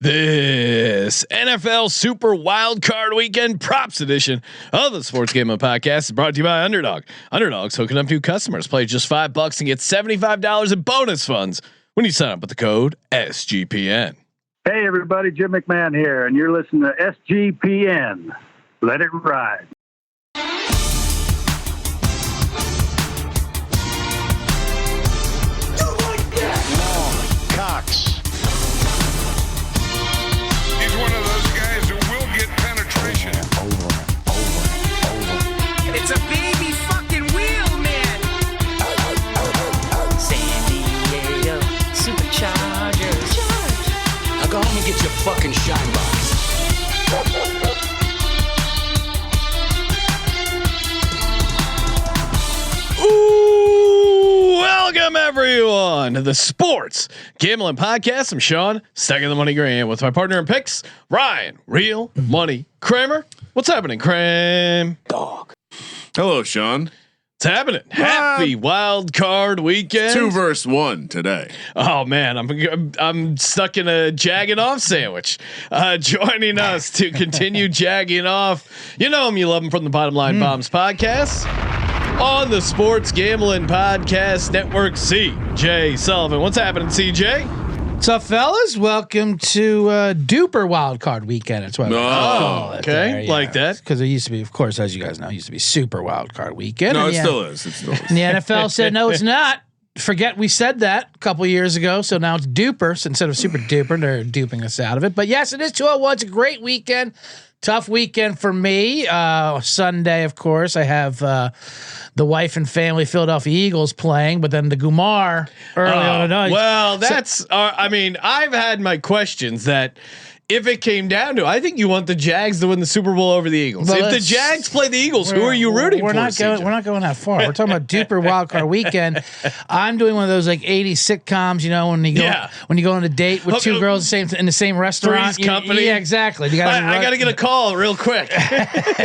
This NFL Super Wild Card Weekend Props Edition of the Sports Gambling Podcast is brought to you by Underdog. Underdog's hooking up new customers. Play just $5 and get $75 in bonus funds when you sign up with the code SGPN. Hey everybody, Jim McMahon here, and you're listening to SGPN. Let it ride. Cox. He's one of those guys who will get penetration. Over. It's a baby fucking wheel, man. San Diego Superchargers. Now go home and get your fucking shine box. Ooh, welcome everyone to the Sports Gambling Podcast. I'm Sean, second the money Graham, with my partner in picks, Ryan, Real Money Kramer. What's happening, Cram? Dog. Hello, Sean. What's happening? Happy Wild Card Weekend. 2 versus 1 today. Oh man, I'm stuck in a jagging off sandwich. Joining us to continue jagging off, you know him, you love him, from the Bottom Line Bombs podcast on the Sports Gambling Podcast Network. CJ Sullivan, what's happening, CJ? What's up, fellas? Welcome to Duper Wild Card Weekend. That's what. Okay, like that, because it used to be, of course, as you guys know, it used to be Super Wild Card Weekend. No, and it still is. It still is. And the NFL said no, it's not. Forget we said that a couple years ago. So now it's Duper. So instead of Super Duper, they're duping us out of it. But yes, it is 201. It's a great weekend. Tough weekend for me. Sunday, of course, I have the wife and family Philadelphia Eagles playing, but then the Gumar early on tonight. Well, that's. I mean, I've had my questions that. If it came down to, I think you want the Jags to win the Super Bowl over the Eagles. Well, if the Jags play the Eagles, who are you rooting for? We're not going that far. We're talking about Duper Wild Card Weekend. I'm doing one of those like 80s sitcoms, you know, when you go on a date with two girls in the same restaurant. Three's Company. Yeah, exactly. I got to get a call real quick.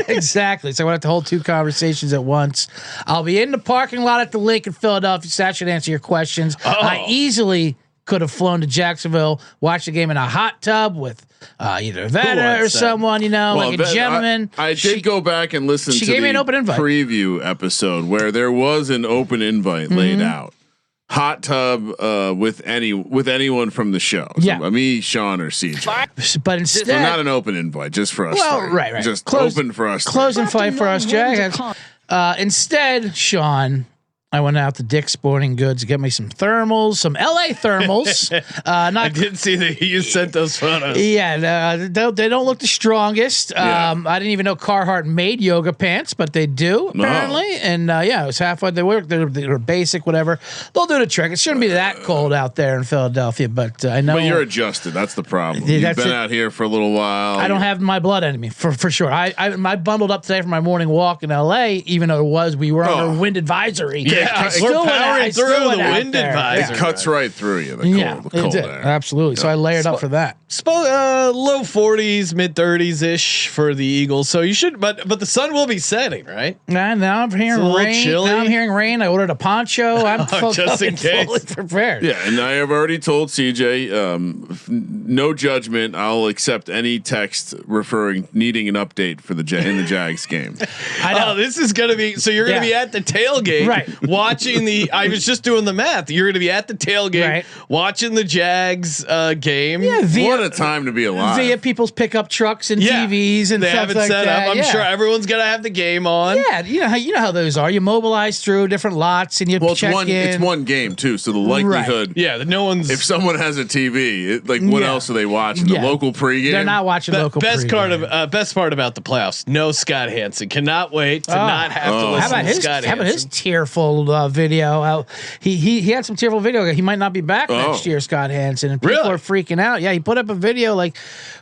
Exactly. So I want to hold 2 conversations at once. I'll be in the parking lot at the lake in Philadelphia. So that should answer your questions. I easily could have flown to Jacksonville, watched the game in a hot tub with either Veta or someone, you know, like a gentleman. I did go back and listen to gave me an open invite preview episode where there was an open invite laid out. Hot tub with anyone from the show. So me, Sean, or CJ. But instead, so not an open invite, just for us. Well, right. Just open for us. Close and fight for us, Jags. Instead, Sean, I went out to Dick's Sporting Goods to get me some thermals, some LA thermals. I did see that you sent those photos. Yeah, they don't look the strongest. I didn't even know Carhartt made yoga pants, but they do apparently. And it was halfway. They were basic, whatever. They'll do the trick. It shouldn't be that cold out there in Philadelphia, but I know. But you're adjusted. That's the problem. You've been out here for a little while. I don't have my blood in me for sure. I bundled up today for my morning walk in LA, even though we were under wind advisory. Yeah, we're powering through the wind advisory. It cuts right through you. The cold air. Absolutely. So I layered up for that. Low 40s, mid 30s ish for the Eagles. So you should, but the sun will be setting, right? Now I'm hearing rain. Chilly. Now I'm hearing rain. I ordered a poncho. I'm just in case. fully prepared. Yeah, and I have already told CJ, no judgment. I'll accept any text needing an update for the Jags game. I know. This is gonna be. So you're gonna be at the tailgate, right? Watching I was just doing the math. You're gonna be at the tailgate, watching the Jags game. Yeah, what a time to be alive. Via people's pickup trucks and TVs and they stuff have it like set that. up. I'm sure everyone's gonna have the game on. Yeah, you know how those are. You mobilize through different lots and you check in. It's one game too, so the likelihood. Yeah, no one's. If someone has a TV, what else are they watching? The local pregame. They're not watching local. Best pregame. Best part about the playoffs. No Scott Hansen. Cannot wait to not have to listen to Scott Hansen. How about his tearful video? He had some tearful video. He might not be back next year, Scott Hansen, and people are freaking out. Yeah, he put up a video like,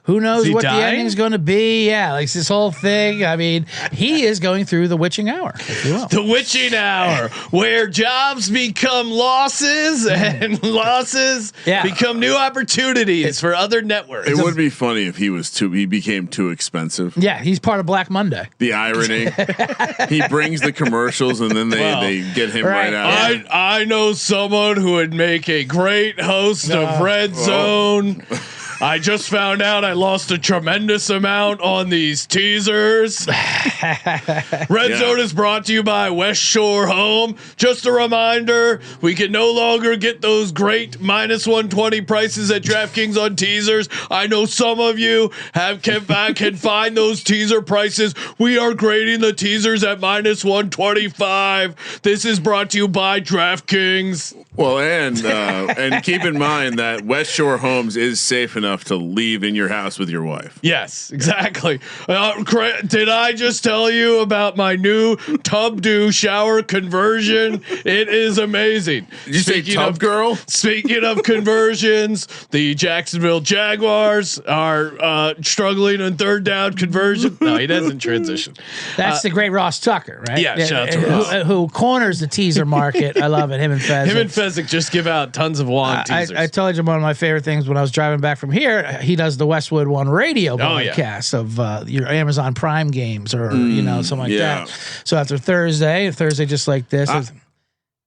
who knows what the ending's going to be? Yeah, like this whole thing. I mean, he is going through the witching hour, if you will. The witching hour, where jobs become losses and losses become new opportunities for other networks. It would be funny if he became too expensive. Yeah, he's part of Black Monday. The irony. He brings the commercials and then they get him right out. I know someone who would make a great host of Red Zone. I just found out I lost a tremendous amount on these teasers. Red Zone is brought to you by West Shore Home. Just a reminder, we can no longer get those great -120 prices at DraftKings on teasers. I know some of you can find those teaser prices. We are grading the teasers at -125. This is brought to you by DraftKings. Well, and keep in mind that West Shore Homes is safe enough to leave in your house with your wife. Yes, exactly. Did I just tell you about my new tub do shower conversion? It is amazing. Did you say tub girl? Speaking of conversions, the Jacksonville Jaguars are struggling in third down conversion. No, he doesn't transition. That's the great Ross Tucker, right? Yeah, shout out to Ross. Who corners the teaser market. I love it. Him and Fezzik. Just give out tons of wand teasers. I told you one of my favorite things when I was driving back from here. He does the Westwood One radio broadcast of your Amazon Prime games or something like that. So after Thursday just like this.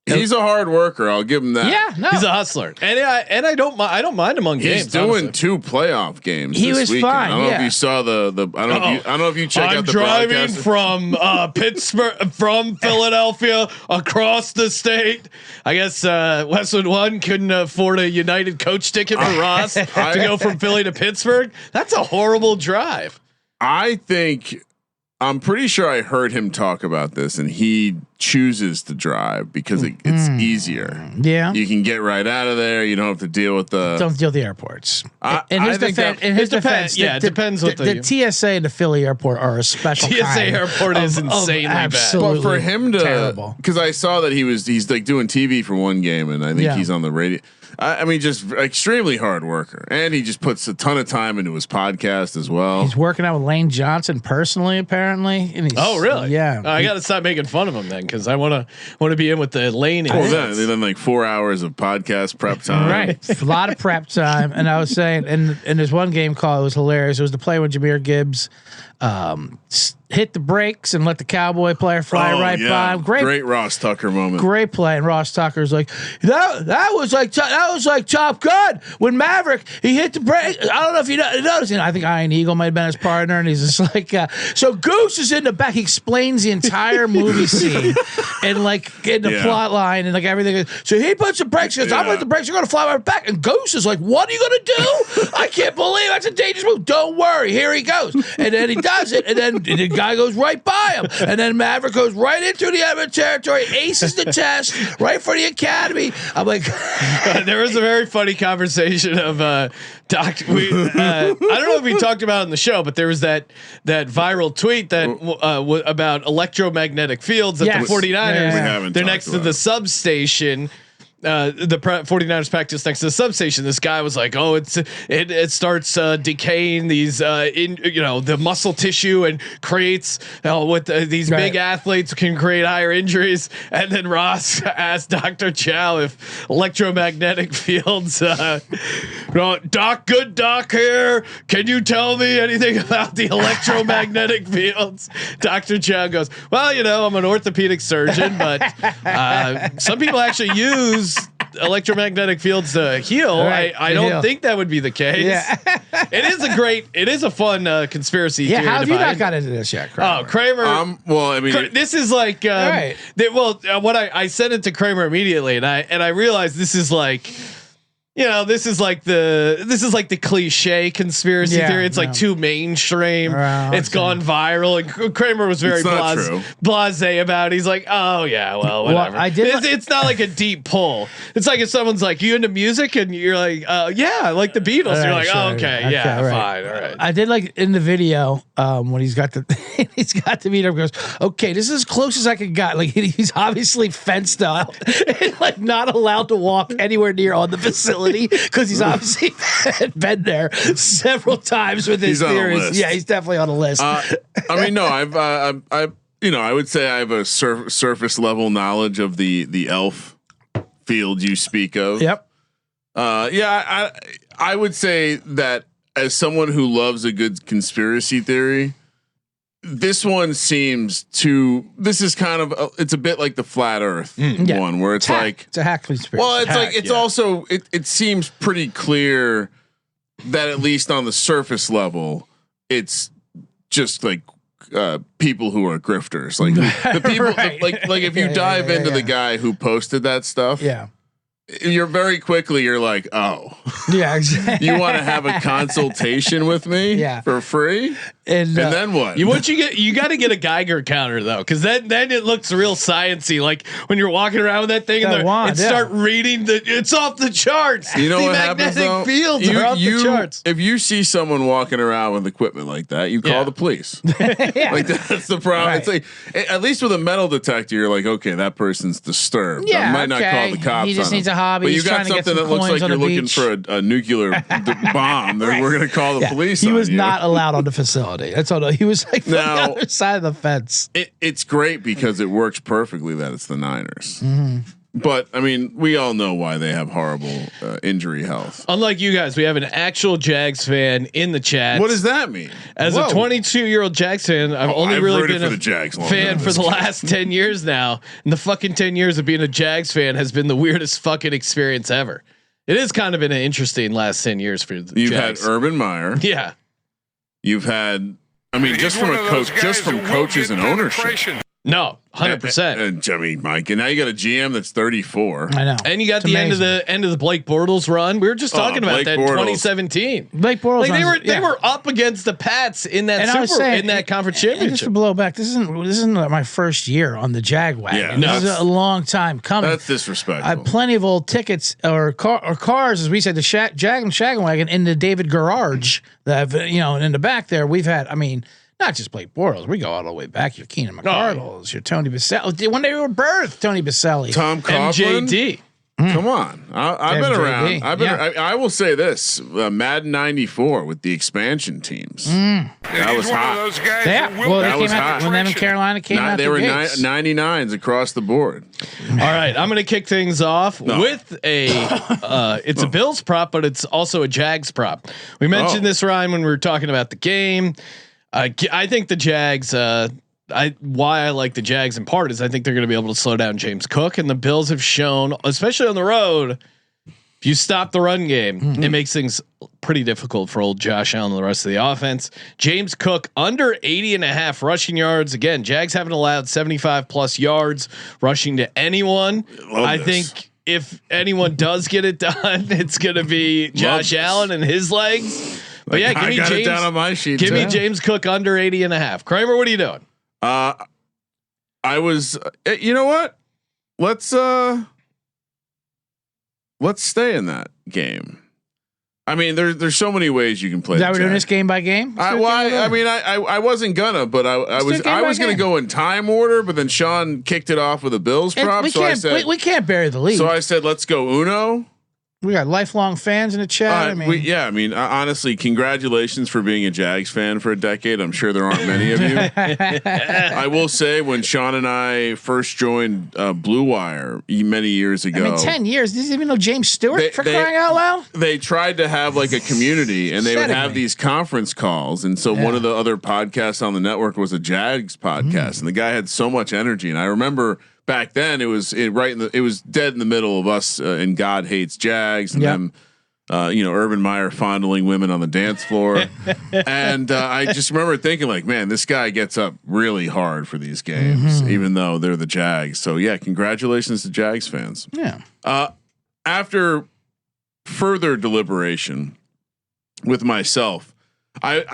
He's a hard worker. I'll give him that. Yeah, no. He's a hustler, and I don't mind him on games. He's doing 2 playoff games. He this was weekend. fine. I don't know if you saw the. I don't know if you check out the driving broadcast. from Pittsburgh, from Philadelphia across the state. I guess Westwood One couldn't afford a United coach ticket for Ross to go from Philly to Pittsburgh. That's a horrible drive. I think. I'm pretty sure I heard him talk about this, and he chooses to drive because it's easier. Yeah, you can get right out of there. You don't have to deal with the airports. In his defense, yeah, it depends what the TSA and the Philly airport are a special. TSA airport is insanely bad. But for him to, terrible. Because I saw that he's like doing TV for one game, and I think he's on the radio. I mean, just extremely hard worker, and he just puts a ton of time into his podcast as well. He's working out with Lane Johnson personally, apparently. And oh, really? Yeah. I got to stop making fun of him then, because I want to be in with the Lane. Well, then like 4 hours of podcast prep time. Right, a lot of prep time. And I was saying, and there's one game call. It was hilarious. It was the play when Jahmyr Gibbs hit the brakes and let the Cowboy player fly by him. Great Ross Tucker moment. Great play, and Ross Tucker's like that was like Top Gun when Maverick he hit the brake. I don't know if you noticed. I think Iron Eagle might have been his partner, and he's just like, so Goose is in the back. He explains the entire movie scene and like in the plot line and like everything. So he puts the brakes. He goes, I'm with the brakes. You're gonna fly right back. And Goose is like, what are you gonna do? I can't believe that's a dangerous move. Don't worry, here he goes. And then he does it, and then the guy goes right by him, and then Maverick goes right into the enemy territory, aces the test right for the academy. I'm like, there was a very funny conversation of Doc. I don't know if we talked about it in the show, but there was that viral tweet that about electromagnetic fields at the 49ers. They're next to the substation. The 49ers practice next to the substation. This guy was like, "Oh, it starts decaying these the muscle tissue and creates with these big athletes can create higher injuries." And then Ross asked Dr. Chow if electromagnetic fields. Doc here. Can you tell me anything about the electromagnetic fields? Dr. Chow goes, "Well, I'm an orthopedic surgeon, but some people actually use electromagnetic fields to heal. I don't think that would be the case." Yeah. It is a fun conspiracy theory. How have you not got into this yet, Kramer? Oh, Kramer. Well, I mean, this is like, what I sent it to Kramer immediately, and I realized this is like, this is like the cliche conspiracy theory. It's like too mainstream. It's gone viral. And Kramer was very blasé about it. He's like, oh yeah, well, whatever. It's not like a deep pull. It's like if someone's like, you into music? And you're like, yeah, I like the Beatles. Right, you're like, oh, okay, yeah, fine, all right. I did like in the video when he's got the meter, goes, okay, this is as close as I could get. Like he's obviously fenced out and like not allowed to walk anywhere near on the facility. Because he's obviously been there several times with his theories. Yeah, he's definitely on a list. I mean, no, I would say I have a surface level knowledge of the elf field you speak of. Yep. I would say that as someone who loves a good conspiracy theory, this one seems this is kind of it's a bit like the flat earth one where it's like it's a hack conspiracy. Well, it's also it seems pretty clear that at least on the surface level, it's just like people who are grifters, like the people, Right. like if you dive into the guy who posted that stuff, you're very quickly you're like, oh, yeah, exactly. you want to have a consultation with me for free, and then what? You got to get a Geiger counter though, because then it looks real sciencey. Like when you're walking around with that thing and start reading it's off the charts. You know the what happens though? magnetic fields are off the charts. If you see someone walking around with equipment like that, you call the police. Like that's the problem. Right. It's like at least with a metal detector, you're like, okay, that person's disturbed. I might not call the cops. He just on needs him. a hobby. But you He's got trying to get something some that looks coins like on you're the looking beach. for a nuclear bomb. Then we're gonna call the police. He on was you. not allowed on the facility. That's all. He was like from the other side of the fence. It's great because it works perfectly that it's the Niners. Mm-hmm. But I mean, we all know why they have horrible injury health. Unlike you guys, we have an actual Jags fan in the chat. What does that mean? As a 22-year-old Jags fan, I've only really been a Jags fan for the last 10 years now. And the fucking 10 years of being a Jags fan has been the weirdest fucking experience ever. It is kind of been an interesting last 10 years for the Jags. Had Urban Meyer. Yeah. You've had, I mean, just from a coach, just from coaches and ownership. No, 100%. I mean, Mike, and now you got a GM that's 34. I know. And you got the end of the Blake Bortles run. We were just talking about Blake that in Bortles. 2017. Blake Bortles. Like they were up against the Pats in that in that conference And just championship. to blow back, this isn't my first year on the Jag wagon. Yeah, this is a long time coming. That's disrespectful. I have plenty of old tickets or cars, as we said, the Jag and Shaggin' Wagon in the David Garage that have, and in the back there we've had. I mean, not just Blake Bortles. We go all the way back. Your Keenan McCardles, your Tony Baselli. When they were birthed, Tony Baselli, Tom Coughlin. MJD. Come on, I've been MJD. around. I will say this: Madden '94 with the expansion teams. That was hot. Those guys they came out hot. when them in Carolina came out. They were gates. 99s across the board. All right, I'm going to kick things off with it's a Bills prop, but it's also a Jags prop. We mentioned this, Ryan, when we were talking about the game. I think the Jags. Why I like the Jags in part is I think they're going to be able to slow down James Cook, and the Bills have shown, especially on the road, if you stop the run game, it makes things pretty difficult for old Josh Allen and the rest of the offense. James Cook under 80.5 rushing yards. Again, Jags haven't allowed 75 plus yards rushing to anyone. I think if anyone does get it done, it's going to be Josh Allen and his legs. But yeah, give me James. It down on my sheet. Give me James Cook under 80.5. Kramer, what are you doing? I was. You know what? Let's stay in that game. I mean, there's so many ways you can play. Is that we're doing this game by game? I wasn't gonna, but I was gonna go in time order, but then Sean kicked it off with a Bills prop. We can't bury the lead. So I said, let's go Uno. We got lifelong fans in the chat. Honestly, congratulations for being a Jags fan for a decade. I'm sure there aren't many of you. I will say, when Sean and I first joined Blue Wire many years ago, 10 years. Did you even know James Stewart for crying out loud? They tried to have like a community, and they would have these conference calls. And so one of the other podcasts on the network was a Jags podcast, and the guy had so much energy. And I remember back then it was dead in the middle of us and God Hates Jags and them, Urban Meyer fondling women on the dance floor. And I just remember thinking like, man, this guy gets up really hard for these games, even though they're the Jags. So yeah, congratulations to Jags fans. Yeah. After further deliberation with myself, I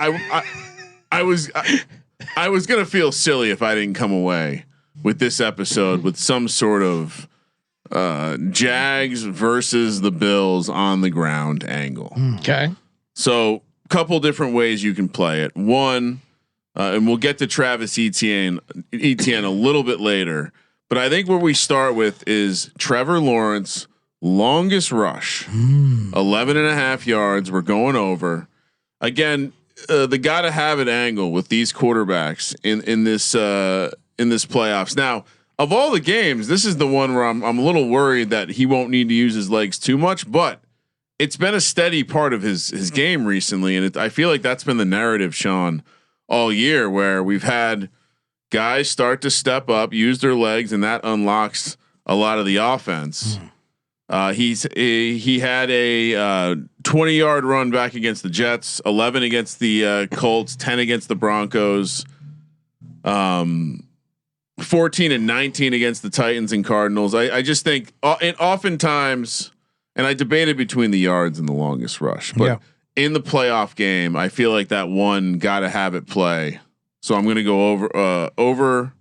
was going to feel silly if I didn't come away with this episode with some sort of Jags versus the Bills on the ground angle. Okay. So couple different ways you can play it. One, and we'll get to Travis Etienne a little bit later, but I think where we start with is Trevor Lawrence longest rush, 11.5 yards. We're going over again. The gotta have it angle with these quarterbacks in this playoffs. Now, of all the games, this is the one where I'm a little worried that he won't need to use his legs too much, but it's been a steady part of his game recently. And I feel like that's been the narrative, Sean, all year, where we've had guys start to step up, use their legs, and that unlocks a lot of the offense. He had a 20-yard run back against the Jets, 11 against the Colts, 10 against the Broncos, 14 and 19 against the Titans and Cardinals. I just think, and oftentimes, and I debated between the yards and the longest rush, but in the playoff game, I feel like that one got to have it play. So I'm going to go over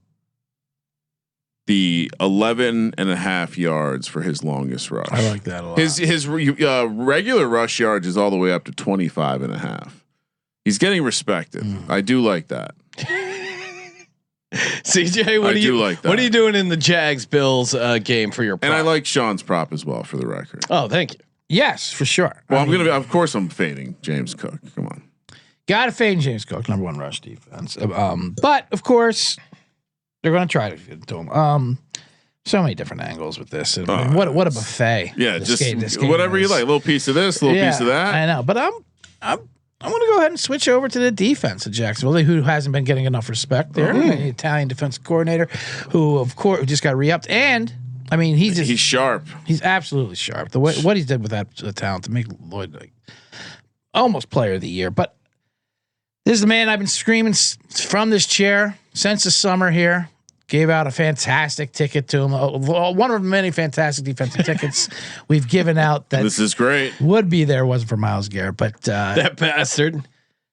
the 11.5 yards for his longest rush. I like that a lot. His regular rush yards is all the way up to 25.5. He's getting respected. I do like that. CJ, what are you doing in the Jags Bills game for your prop? And I like Sean's prop as well, for the record. Oh, thank you. Yes, for sure. Well, of course I'm fading James Cook. Come on. Got to fade James Cook, number 1 rush defense. But of course, they're going to try to do him. So many different angles with this. What a buffet. Yeah, this game whatever you like. A little piece of this, a little piece of that. I know, but I'm going to go ahead and switch over to the defense of Jacksonville, who hasn't been getting enough respect there. The Italian defensive coordinator, who of course just got re-upped, and I mean he's sharp. He's absolutely sharp. What he did with that talent to make Lloyd like almost player of the year. But this is the man I've been screaming from this chair since the summer here. Gave out a fantastic ticket to him. One of many fantastic defensive tickets we've given out. That this is great. Would be there wasn't for Myles Garrett, but that bastard.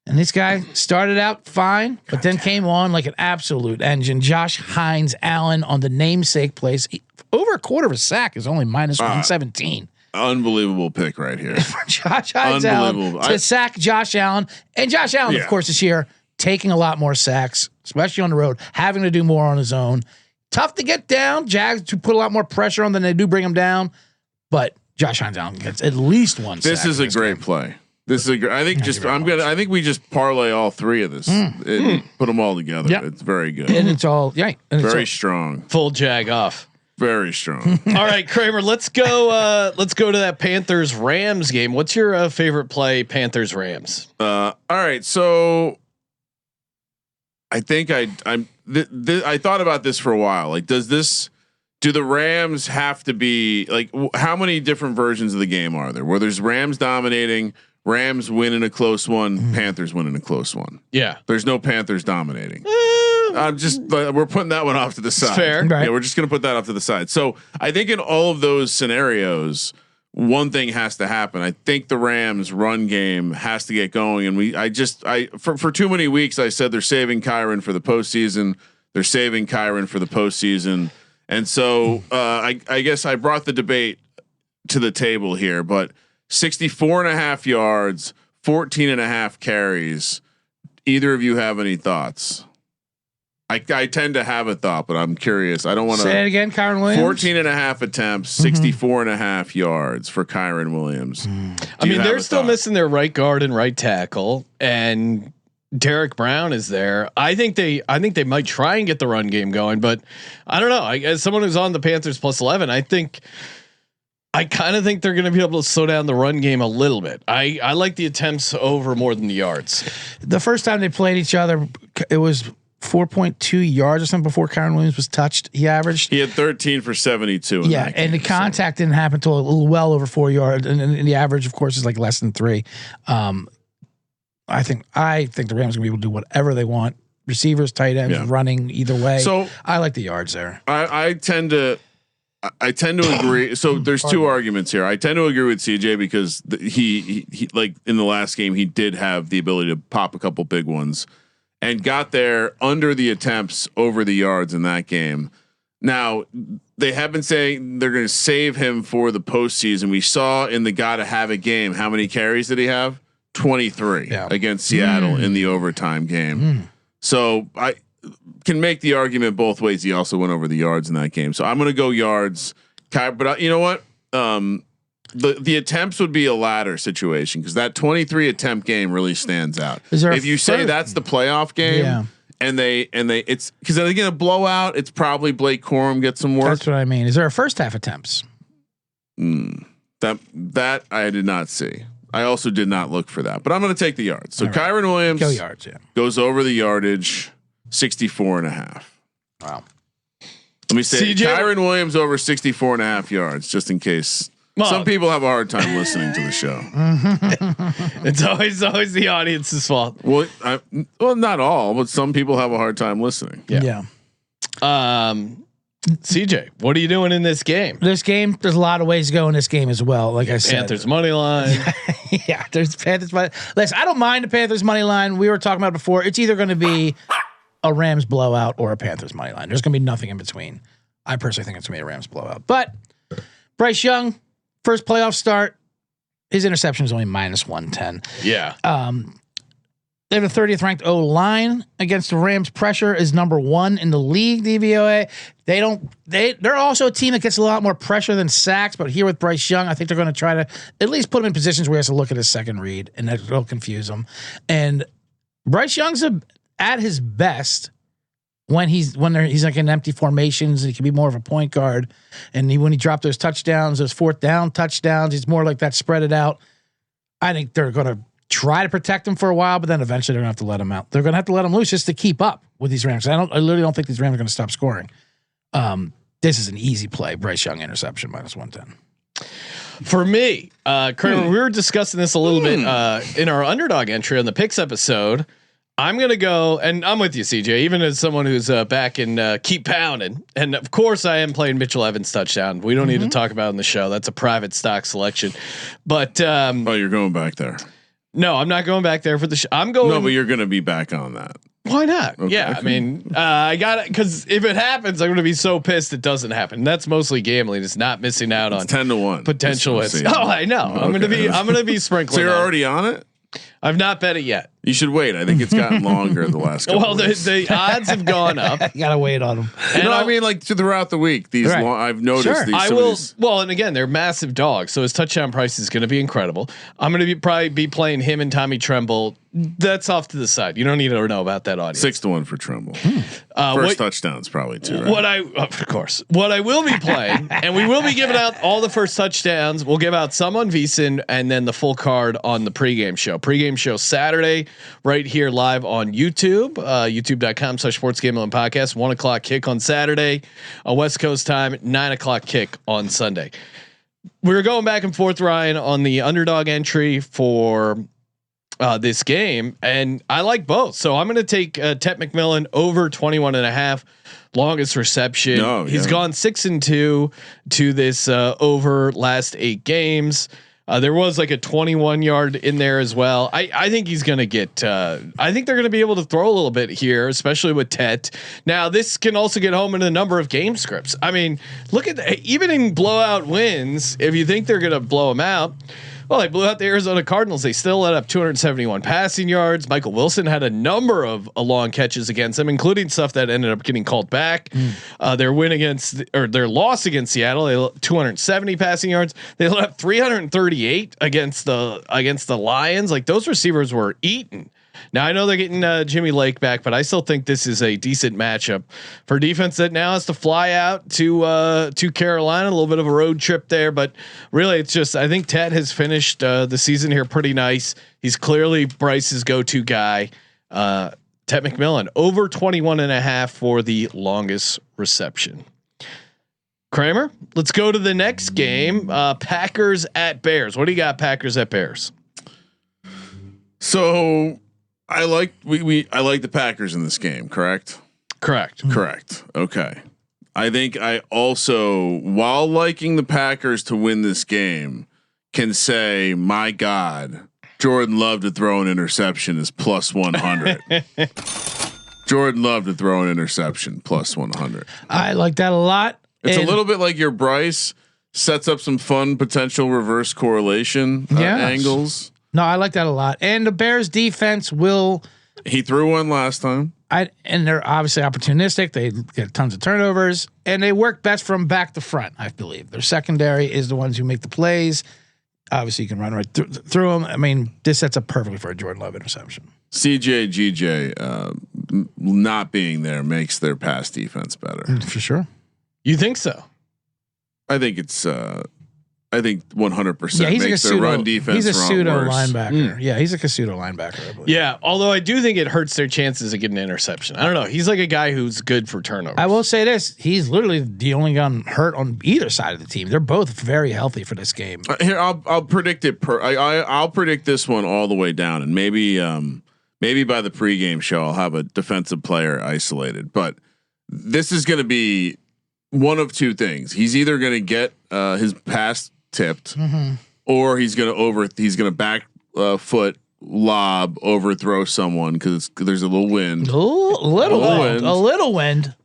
And this guy started out fine, but then came on like an absolute engine. Josh Hines Allen on the namesake place. Over a quarter of a sack is only minus 117. Unbelievable pick right here. For Josh Hines Allen to sack Josh Allen. And Josh Allen, of course, this year taking a lot more sacks, especially on the road, having to do more on his own. Tough to get down. Jags to put a lot more pressure on than they do bring him down. But Josh Hines Allen gets at least one sack. This is a great play. This is I think we just parlay all three of this and put them all together. Yep. It's very good. And it's all very strong. Full Jag off. Very strong. All right, Kramer, let's go to that Panthers Rams game. What's your favorite play, Panthers Rams? All right, so I think I thought about this for a while. Like, do the Rams have to be like, how many different versions of the game are there? Where there's Rams dominating, Rams winning a close one, Panthers winning a close one. Yeah, there's no Panthers dominating. I'm just we're putting that one off to the side. Fair, right? Yeah, we're just gonna put that off to the side. So I think in all of those scenarios, one thing has to happen. I think the Rams run game has to get going. And for too many weeks, I said they're saving Kyron for the postseason. They're saving Kyron for the postseason. And so I guess I brought the debate to the table here, but 64.5 yards, 14.5 carries. Either of you have any thoughts? I tend to have a thought, but I'm curious. I don't want to say it again. Kyron Williams, 14.5 attempts, 64.5 yards for Kyron Williams. I mean, they're still missing their right guard and right tackle, and Derek Brown is there. I think they might try and get the run game going, but I don't know. As someone who's on the Panthers plus 11, I kind of think they're going to be able to slow down the run game a little bit. I like the attempts over more than the yards. The first time they played each other, it was 4.2 yards or something before Kyron Williams was touched. He had 13 for 72. Yeah, and the contact didn't happen until a little well over 4 yards, and the average, of course, is like less than 3. I think the Rams are gonna be able to do whatever they want. Receivers, tight ends, running either way. So I like the yards there. I tend to agree. So there's two arguments here. I tend to agree with CJ because he like in the last game he did have the ability to pop a couple big ones and got there under the attempts over the yards in that game. Now they have been saying they're going to save him for the postseason. We saw in the gotta have it game. How many carries did he have? 23 against Seattle in the overtime game. So I can make the argument both ways. He also went over the yards in that game. So I'm going to go yards. But you know what? The attempts would be a ladder situation because that 23 attempt game really stands out. If you say that's the playoff game and it's because they're going to blow out, it's probably Blake Corum gets some work. That's what I mean. Is there a first half attempts? That I did not see. I also did not look for that, but I'm going to take the yards. So Kyron Williams go yards, goes over the yardage, 64.5. Wow. Let me say Kyron Williams over 64.5 yards, just in case Well, Some people have a hard time listening to the show. it's always the audience's fault. Well, not all, but some people have a hard time listening. Yeah. CJ, what are you doing in this game? This game, there's a lot of ways to go in this game as well. Like I said, Panthers money line. yeah, there's Panthers money. Listen, I don't mind the Panthers money line. We were talking about it before. It's either going to be a Rams blowout or a Panthers money line. There's going to be nothing in between. I personally think it's going to be a Rams blowout. But Bryce Young, first playoff start, his interception is only -110. Yeah. They have the 30th ranked O line against the Rams. Pressure is number 1 in the league. DVOA. They're also a team that gets a lot more pressure than sacks. But here with Bryce Young, I think they're going to try to at least put him in positions where he has to look at his second read, and that'll confuse him. And Bryce Young's at his best when he's like in empty formations, and he can be more of a point guard. And when he dropped those touchdowns, those 4th down touchdowns, he's more like that, spread it out. I think they're going to try to protect him for a while, but then eventually they're gonna have to let him out. They're gonna have to let him loose just to keep up with these Rams. I literally don't think these Rams are gonna stop scoring. This is an easy play. Bryce Young interception -110. For me, Kramer, we were discussing this a little bit in our underdog entry on the picks episode. I'm gonna go, and I'm with you, CJ. Even as someone who's back in keep pounding, and of course I am playing Mitchell Evans touchdown. We don't need to talk about it in the show. That's a private stock selection. But oh, you're going back there. No, I'm not going back there for the I'm going. No, but you're going to be back on that. Why not? Okay. Yeah, I mean, I got it because if it happens, I'm going to be so pissed it doesn't happen. That's mostly gambling. It's not missing out on 10-1 potential wins. Oh, I know. I'm going to be sprinkling. So you're already on it? I've not bet it yet. You should wait. I think it's gotten longer the last couple Well, the odds have gone up. You gotta wait on them. And I mean, like throughout the week, these Right. I've noticed Sure. these. I will. Well, and again, they're massive dogs, so his touchdown price is going to be incredible. I'm going to probably be playing him and Tommy Tremble. That's off to the side. You don't need to know about that audience. 6-1 for Tremble. What- First touchdowns probably too. Right? Of course, what I will be playing, and we will be giving out all the first touchdowns. We'll give out some on VSiN and then the full card on the pregame show. Pregame show Saturday, right here live on YouTube, youtube.com/sportsgambling podcast. 1 o'clock kick on Saturday, West Coast time, 9 o'clock kick on Sunday. We were going back and forth, Ryan, on the underdog entry for this game, and I like both. So I'm going to take Tet McMillan over 21.5 longest reception. He's gone 6-2 to this over last 8 games. There was like a 21 yard in there as well. I think he's going to get, I think they're going to be able to throw a little bit here, especially with Tet. Now this can also get home in a number of game scripts. I mean, look at even in blowout wins, if you think they're going to blow them out, well, they blew out the Arizona Cardinals. They still let up 271 passing yards. Michael Wilson had a number of long catches against them, including stuff that ended up getting called back. Their win against, or their loss against Seattle, they let 270 passing yards. They let up 338 against the Lions. Like those receivers were eaten. Now I know they're getting Jimmy Lake back, but I still think this is a decent matchup for defense that now has to fly out to Carolina. A little bit of a road trip there, but really it's just I think Ted has finished the season here pretty nice. He's clearly Bryce's go-to guy. Tet McMillan over 21.5 for the longest reception. Kramer, let's go to the next game. Packers at Bears. What do you got? Packers at Bears. So I like I like the Packers in this game. Correct. Correct. Okay. I think I also, while liking the Packers to win this game, can say, my God, Jordan Love to throw an interception is +100. Jordan Love to throw an interception +100. I like that a lot. It's a little bit like your Bryce sets up some fun potential reverse correlation angles. No, I like that a lot. And the Bears defense will. He threw one last time. And they're obviously opportunistic. They get tons of turnovers, and they work best from back to front. I believe their secondary is the ones who make the plays. Obviously, you can run right through them. I mean, this sets up perfectly for a Jordan Love interception. CJ, GJ, not being there makes their pass defense better For sure. You think so? I think it's I think 100% Yeah, he's makes like a their pseudo. run defense. He's a pseudo worse. linebacker. Yeah, he's like a pseudo linebacker. I believe. Yeah, although I do think it hurts their chances of getting an interception. I don't know. He's like a guy who's good for turnovers. I will say this: he's literally the only one hurt on either side of the team. They're both very healthy for this game. Here, I'll predict it. I'll predict this one all the way down, and maybe by the pregame show I'll have a defensive player isolated. But this is going to be one of two things. He's either going to get his pass tipped, or he's going to back foot lob overthrow someone because there's a little wind. A little wind.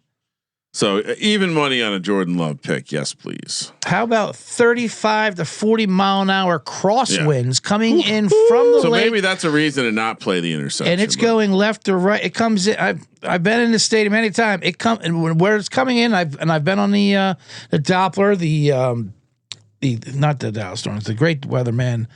So even money on a Jordan Love pick, yes, please. How about 35 to 40 mile an hour crosswinds coming in from the So lake? maybe that's a reason to not play the interception. And it's going left or right. It comes in. I've been in the stadium anytime. It come and where it's coming in. I've been on the Doppler, the not the Dallas Storms, the great weatherman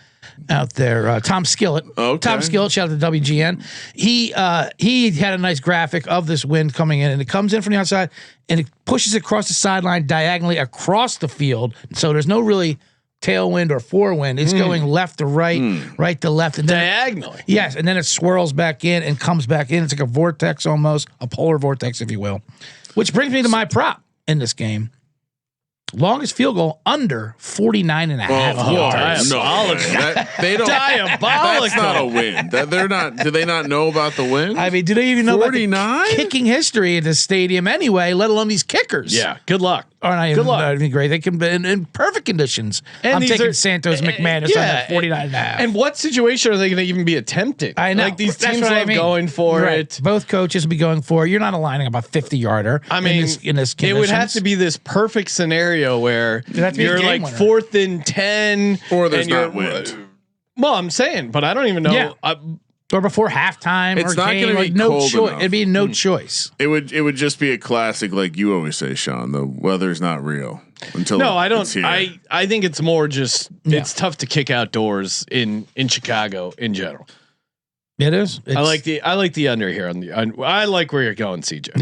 out there, Tom Skillett. Okay. Tom Skillett, shout out to WGN. He had a nice graphic of this wind coming in, and it comes in from the outside and it pushes across the sideline diagonally across the field. So there's no really tailwind or forewind. It's going left to right, right to left, and then diagonally. yes, and then it swirls back in and comes back in. It's like a vortex almost, a polar vortex, if you will. Which brings me to my prop in this game. Longest field goal under 49 and a half yards. They don't. Diabolical. That's not a win. They're not. Do they not know about the win? I mean, do they even know about the 49? kicking history of this stadium anyway, let alone these kickers? Yeah. Good luck. Or not even, not even great. They can be in perfect conditions. And I'm these taking are- Santos McManus on that 49 and a half. And what situation are they going to even be attempting? I know. Like these That's teams what I love mean. going for Right. it. Both coaches will be going for it. You're not aligning about 50-yarder. I mean, in this it would have conditions. to be this perfect scenario where It'd have to be a you're game like winner. 4th and 10, Or there's and you're- not wind. Well, I'm saying, but I don't even know. Yeah. Or before halftime. It's or not game, gonna be like no cold choice. enough. It'd be no choice. It would just be a classic, like you always say, Sean. The weather's not real until No, I it's don't. here. I think it's more just Yeah. it's tough to kick outdoors in Chicago in general. It is. I like the under here on the. I like where you're going, CJ.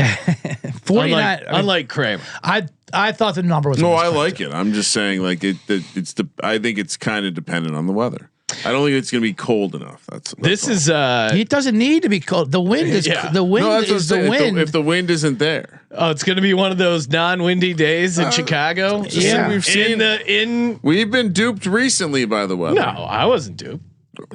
49. Unlike Kramer. I thought the number was. No, almost I perfect. like it. I'm just saying, like I think it's kind of dependent on the weather. I don't think it's going to be cold enough. That's This all. is It doesn't need to be cold. The wind is Yeah. the wind No, that's what I'm is the saying. wind. If the wind isn't there, it's going to be one of those non-windy days in Chicago. yeah. we've seen. We've been duped recently by the weather. No, I wasn't duped.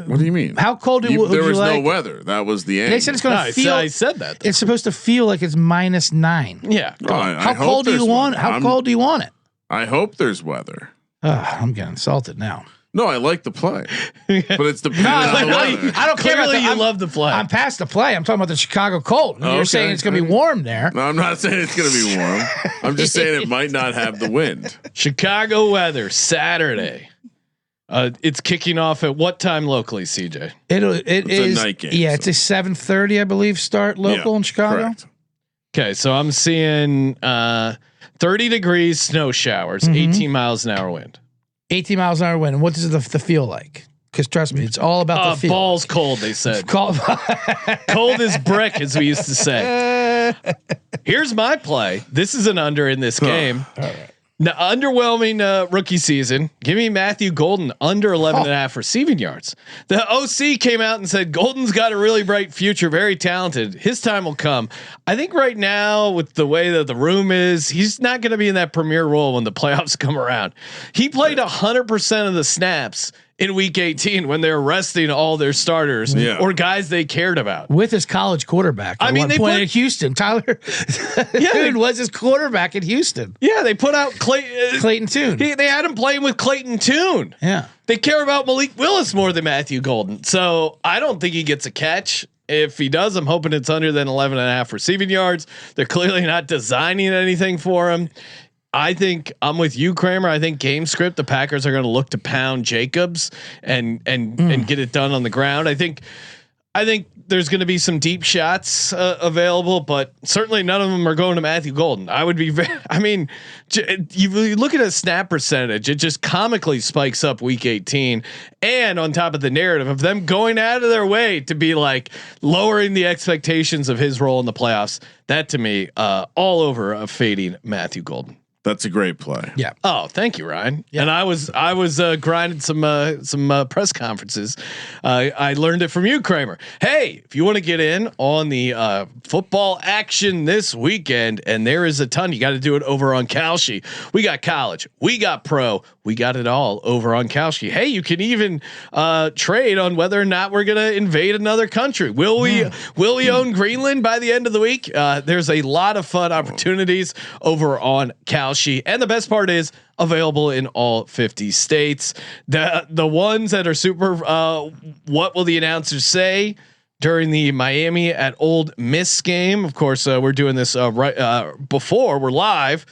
What do you mean? How cold would there you was like? no weather. That was the end. They said it's going No, to feel. I said that. It's supposed to feel like it's -9. Yeah. How cold do you want? How cold do you want it? I hope there's weather. I'm getting insulted now. No, I like the play, but it's dependent on the weather. I don't care about Clearly, the, you love the play. I'm past the play. I'm talking about the Chicago cold. You're Okay. saying it's going to be warm there. No, I'm not saying it's going to be warm. I'm just saying it might not have the wind. Chicago weather Saturday. It's kicking off at what time locally, CJ? It's a night game, Yeah, it's a 7:30, I believe, start local Yeah, in Chicago. correct. Okay, so I'm seeing 30 degrees, snow showers, 18 miles an hour wind. 18 miles an hour wind. And what does the feel like? Because trust me, it's all about the feel. Balls cold, they said. Cold Cold as brick, as we used to say. Here's my play. This is an under in this game. Now, underwhelming rookie season. Give me Matthew Golden under 11 and a half receiving yards. The OC came out and said Golden's got a really bright future, very talented. His time will come. I think right now, with the way that the room is, he's not going to be in that premier role when the playoffs come around. He played 100% of the snaps in week 18 when they're resting all their starters or guys they cared about. with his college quarterback. I mean, they played put- at Houston. Tyler Dude was his quarterback at Houston. Yeah, they put out Clayton Tune. They had him playing with Clayton Tune. Yeah. They care about Malik Willis more than Matthew Golden. So I don't think he gets a catch. If he does, I'm hoping it's under than 11 and a half receiving yards. They're clearly not designing anything for him. I think I'm with you, Kramer. I think game script, the Packers are going to look to pound Jacobs and get it done on the ground. I think there's going to be some deep shots available, but certainly none of them are going to Matthew Golden. I would be you look at a snap percentage, it just comically spikes up week 18. And on top of the narrative of them going out of their way to be like lowering the expectations of his role in the playoffs, that to me, all over of fading Matthew Golden. That's a great play. Yeah. Oh, thank you, Ryan. Yeah. And I was grinding some press conferences. I learned it from you, Kramer. Hey, if you want to get in on the football action this weekend, and there is a ton, you got to do it over on Kalshi. We got college, we got pro, we got it all over on Kalshi. Hey, you can even trade on whether or not we're gonna invade another country. Will we own Greenland by the end of the week? There's a lot of fun opportunities over on Kalshi. And the best part is available in all 50 states. The ones that are super, what will the announcers say during the Miami at Ole Miss game? Of course, we're doing this right before we're live.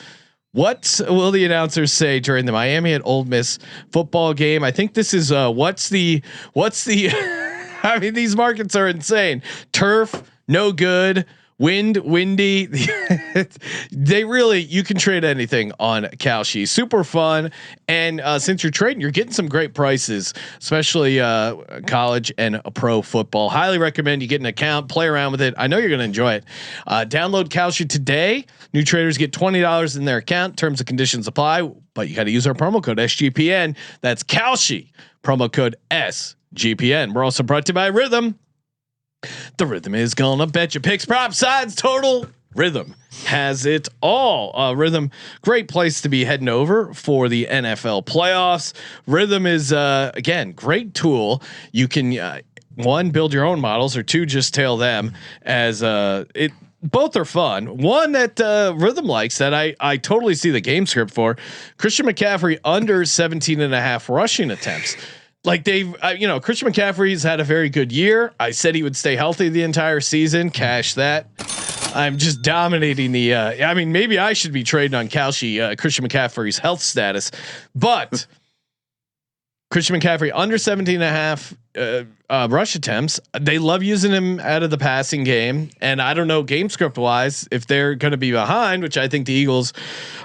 What will the announcers say during the Miami at Ole Miss football game? I think this is what's the I mean, these markets are insane. Turf, no good. Windy. They really, you can trade anything on Kalshi. Super fun. And since you're trading, you're getting some great prices, especially college and pro football. Highly recommend you get an account, play around with it. I know you're going to enjoy it. Download Kalshi today. New traders get $20 in their account. Terms and conditions apply, but you got to use our promo code SGPN. That's Kalshi. Promo code SGPN. We're also brought to you by Rhythm. The Rhythm is gonna bet you picks, props, sides, total. Rhythm has it all. Rhythm, great place to be heading over for the NFL playoffs. Rhythm is again great tool. You can one, build your own models, or two, just tail them. As it both are fun. One that Rhythm likes that I totally see the game script for. Christian McCaffrey under 17.5 rushing attempts. Like Christian McCaffrey's had a very good year. I said he would stay healthy the entire season. Cash that. I'm just dominating the. I mean, maybe I should be trading on Kalshi, Christian McCaffrey's health status, but Christian McCaffrey under 17.5 rush attempts. They love using him out of the passing game, and I don't know game script wise if they're going to be behind, which I think the Eagles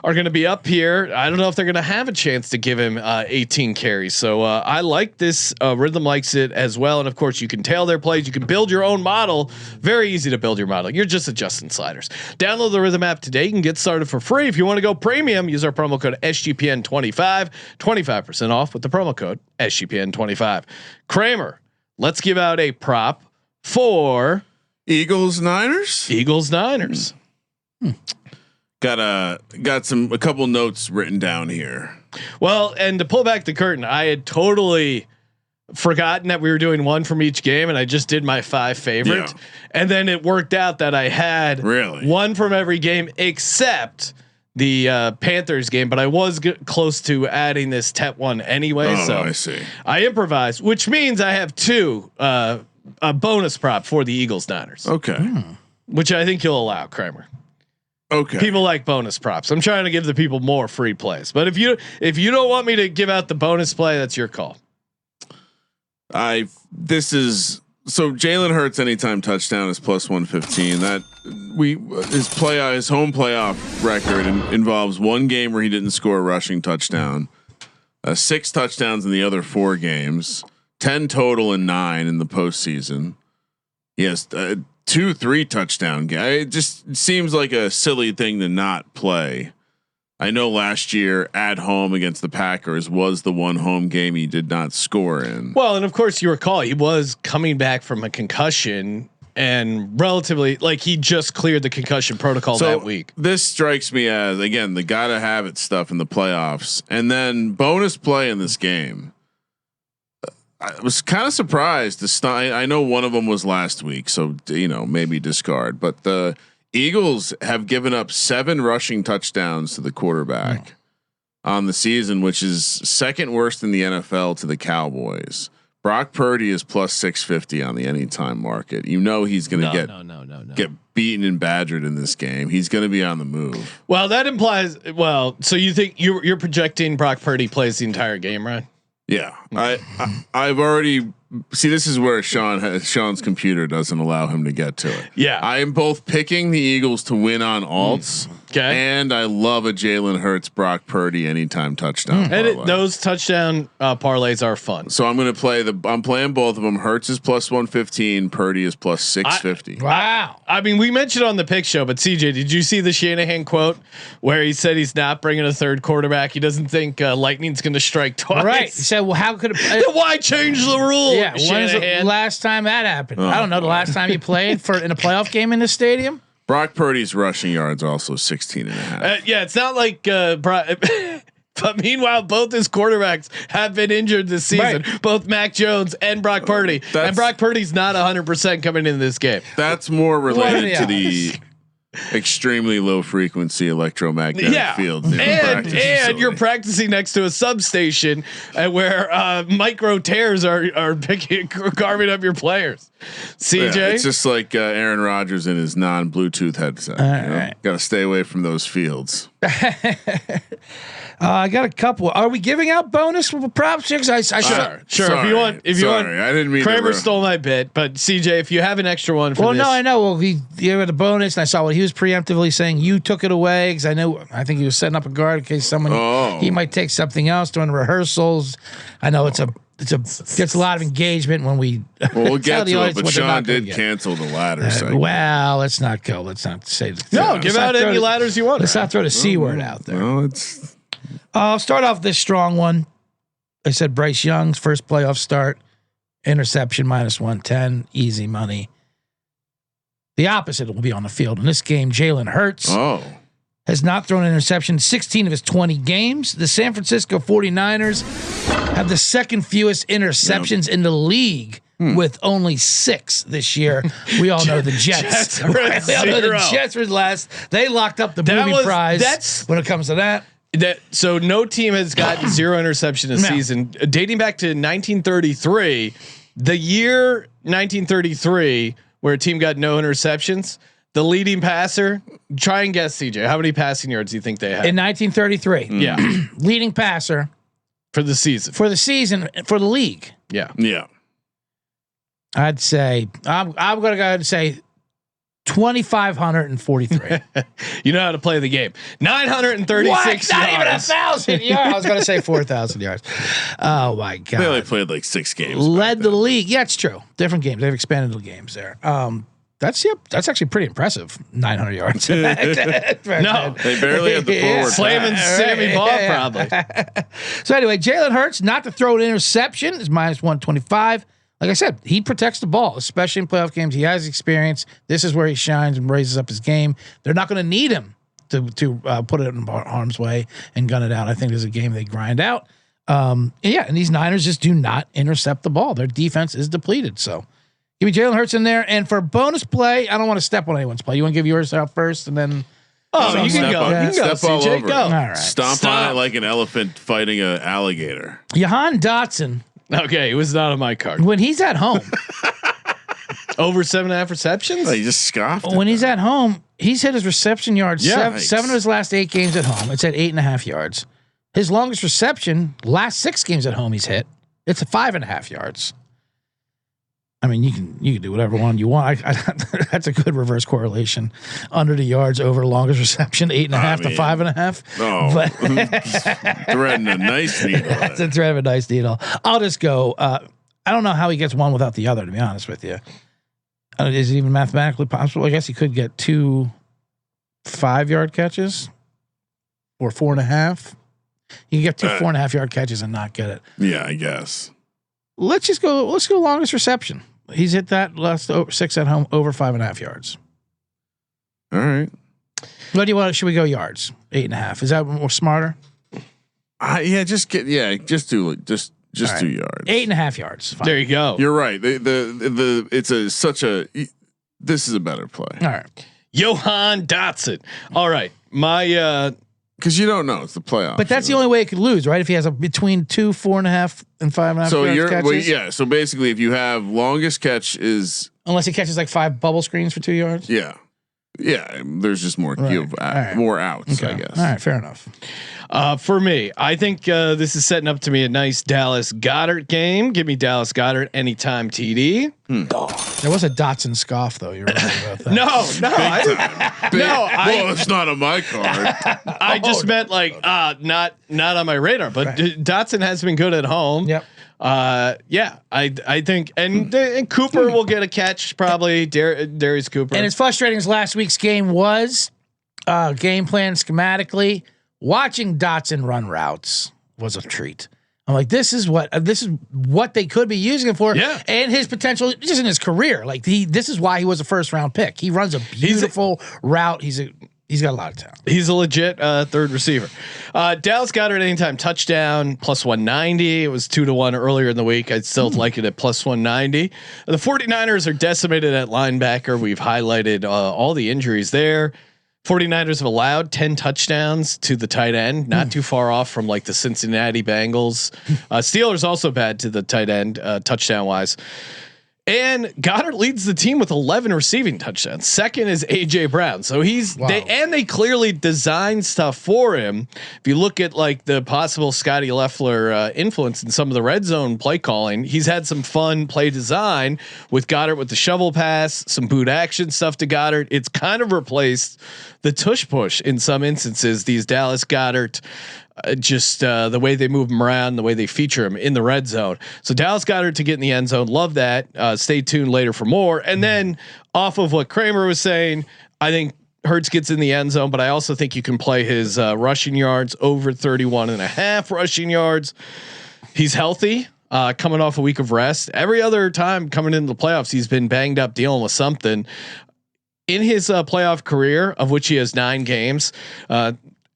are going to be up here. I don't know if they're going to have a chance to give him 18 carries. So I like this. Rhythm likes it as well, and of course you can tail their plays. You can build your own model. Very easy to build your model. You're just adjusting sliders. Download the Rhythm app today. You can get started for free. If you want to go premium, use our promo code SGPN25, 25% off with the promo code SGPN25. Kramer, let's give out a prop for Eagles Niners. Got a couple notes written down here. Well, and to pull back the curtain, I had totally forgotten that we were doing one from each game, and I just did my 5 favorite, and then it worked out that I had one from every game except the Panthers game, but I was close to adding this Tet one anyway. Oh, so I see. I improvised, which means I have 2 a bonus prop for the Eagles Niners. Okay, which I think you'll allow, Kramer. Okay. People like bonus props. I'm trying to give the people more free plays, but if you don't want me to give out the bonus play, that's your call. So Jalen Hurts anytime touchdown is plus 115. That his home playoff record involves one game where he didn't score a rushing touchdown, 6 touchdowns in the other 4 games, 10 total and 9 in the postseason. He has 2-3 touchdown game. It just seems like a silly thing to not play. I know last year at home against the Packers was the one home game he did not score in. Well, and of course you recall he was coming back from a concussion and relatively he just cleared the concussion protocol that week. This strikes me as, again, the gotta have it stuff in the playoffs, and then bonus play in this game. I was kind of surprised. I know one of them was last week, so maybe discard. But the Eagles have given up 7 rushing touchdowns to the quarterback on the season, which is second worst in the NFL to the Cowboys. Brock Purdy is plus 650 on the anytime market. He's going to get beaten and badgered in this game. He's going to be on the move. Well, that implies. Well, so you think you're projecting Brock Purdy plays the entire game, right? Yeah, I've already this is where Sean's computer doesn't allow him to get to it. Yeah, I am both picking the Eagles to win on alts Okay. And I love a Jalen Hurts, Brock Purdy anytime touchdown. And those touchdown parlays are fun. So I'm going to play I'm playing both of them. Hurts is plus 115. Purdy is plus 650. Wow. I mean, we mentioned on the pick show, but CJ, did you see the Shanahan quote where he said he's not bringing a third quarterback? He doesn't think lightning's going to strike twice. Right. He said, well, how could it? Why change the rule? Yeah. When's the last time that happened? I don't know. The last time you played in a playoff game in this stadium? Brock Purdy's rushing yards are also 16 and a half. Yeah, it's not like but meanwhile, both his quarterbacks have been injured this season. Right. Both Mac Jones and Brock Purdy. And Brock Purdy's not 100% coming into this game. That's more related to the extremely low frequency electromagnetic field. And you're practicing next to a substation where micro tears are carving up your players. CJ, it's just like Aaron Rodgers in his non-Bluetooth headset. Got to stay away from those fields. I got a couple. Are we giving out bonus props? Sure. Sure. If you want, I didn't mean Kramer stole my bit, but CJ, if you have an extra one for this. No, I know. Well, he had a bonus, and I saw what he was preemptively saying. You took it away because I think he was setting up a guard in case someone he might take something else during rehearsals. I know gets a lot of engagement when we. Well, we'll get to it, but Sean did cancel the ladder. Well, let's not go. Let's not say. Give out any ladders you want. Let's not throw the C word out there. No, it's. I'll start off this strong one. I said Bryce Young's first playoff start, interception minus 110, easy money. The opposite will be on the field in this game. Jalen Hurts has not thrown an interception in 16 of his 20 games. The San Francisco 49ers have the second fewest interceptions in the league with only 6 this year. We all know the Jets. We all know the Jets were last. They locked up the movie prize when it comes to that. So no team has gotten 0 interception this season dating back to 1933. The year 1933, where a team got no interceptions. The leading passer. Try and guess, CJ. How many passing yards do you think they had in 1933? Yeah, leading passer for the season. For the league. Yeah. I'd say I'm going to go ahead and say 2,543. You know how to play the game. 936 yards. Not even 1,000 yards. I was going to say 4,000 yards. Oh my god! They only played like 6 games. Led the league. Yeah, it's true. Different games. They've expanded the games there. That's actually pretty impressive. 900 yards. No, they barely had the forward. Slamming Sammy Ball probably. So anyway, Jalen Hurts not to throw an interception is minus 125. Like I said, he protects the ball, especially in playoff games. He has experience. This is where he shines and raises up his game. They're not going to need him to put it in harm's way and gun it out. I think there's a game they grind out. And these Niners just do not intercept the ball. Their defense is depleted. So give me Jalen Hurts in there. And for bonus play, I don't want to step on anyone's play. You want to give yours out first and then. Oh, you can go. You can go, Step all CJ. over. Go. All right. Stomp on it like an elephant fighting an alligator. Jahan Dotson. Okay, it was not on my card. When he's at home. Over 7.5 receptions? Oh, you just scoffed. When he's at home, he's hit his reception yards. Yeah, seven of his last 8 games at home. It's at 8.5 yards. His longest reception, last 6 games at home he's hit. It's 5.5 yards. I mean, you can do whatever one you want. That's a good reverse correlation. Under the yards, over longest reception, 8.5 to 5.5. Oh, but threading a nice needle. That's a thread of a nice needle. I'll just go. I don't know how he gets one without the other, to be honest with you. Is it even mathematically possible? I guess he could get 2 5-yard catches or 4.5. You can get 2 4.5-yard catches and not get it. Yeah, I guess. Let's go longest reception. He's hit that last 6 at home, over 5.5 yards. All right. What do you want? Should we go yards? 8.5. Is that more smarter? Just do yards. 8.5 yards. Fine. There you go. You're right. This is a better play. All right. Jahan Dotson. All right. My because you don't know, it's the playoffs. But that's the only way it could lose, right? If he has between 2 4.5 and 5.5 yards catches. So basically, if you have longest catch is unless he catches like 5 bubble screens for 2 yards. Yeah. Yeah, there's just more more outs, I guess. All right, fair enough. For me, I think this is setting up to be a nice Dallas Goddard game. Give me Dallas Goddard anytime TD. There was a Dotson scoff though. You're right about that. Well, it's not on my card. I just meant like not on my radar. But Dotson has been good at home. Yep. I think and Cooper will get a catch probably. Darius Cooper. And as frustrating as last week's game was, game plan schematically, watching Dotson run routes was a treat. I'm like, this is what they could be using him for. Yeah. And his potential just in his career. Like this is why he was a first round pick. He runs a beautiful route. He's got a lot of talent. He's a legit third receiver. Dallas Goddard anytime touchdown plus 190. It was 2-1 earlier in the week. I'd still like it at plus 190. The 49ers are decimated at linebacker. We've highlighted all the injuries there. 49ers have allowed 10 touchdowns to the tight end, not too far off from like the Cincinnati Bengals. Steelers also bad to the tight end touchdown wise. And Goddard leads the team with 11 receiving touchdowns. Second is AJ Brown. So they clearly designed stuff for him. If you look at like the possible Scotty Loeffler influence in some of the red zone play calling, he's had some fun play design with Goddard with the shovel pass, some boot action stuff to Goddard. It's kind of replaced the tush push in some instances. These Dallas Goddard. The way they move him around, the way they feature him in the red zone. So Dallas Goddard to get in the end zone. Love that. Stay tuned later for more. And then off of what Kramer was saying, I think Hurts gets in the end zone, but I also think you can play his rushing yards over 31.5 rushing yards. He's healthy. Coming off a week of rest. Every other time coming into the playoffs, he's been banged up dealing with something. In his playoff career, of which he has 9 games,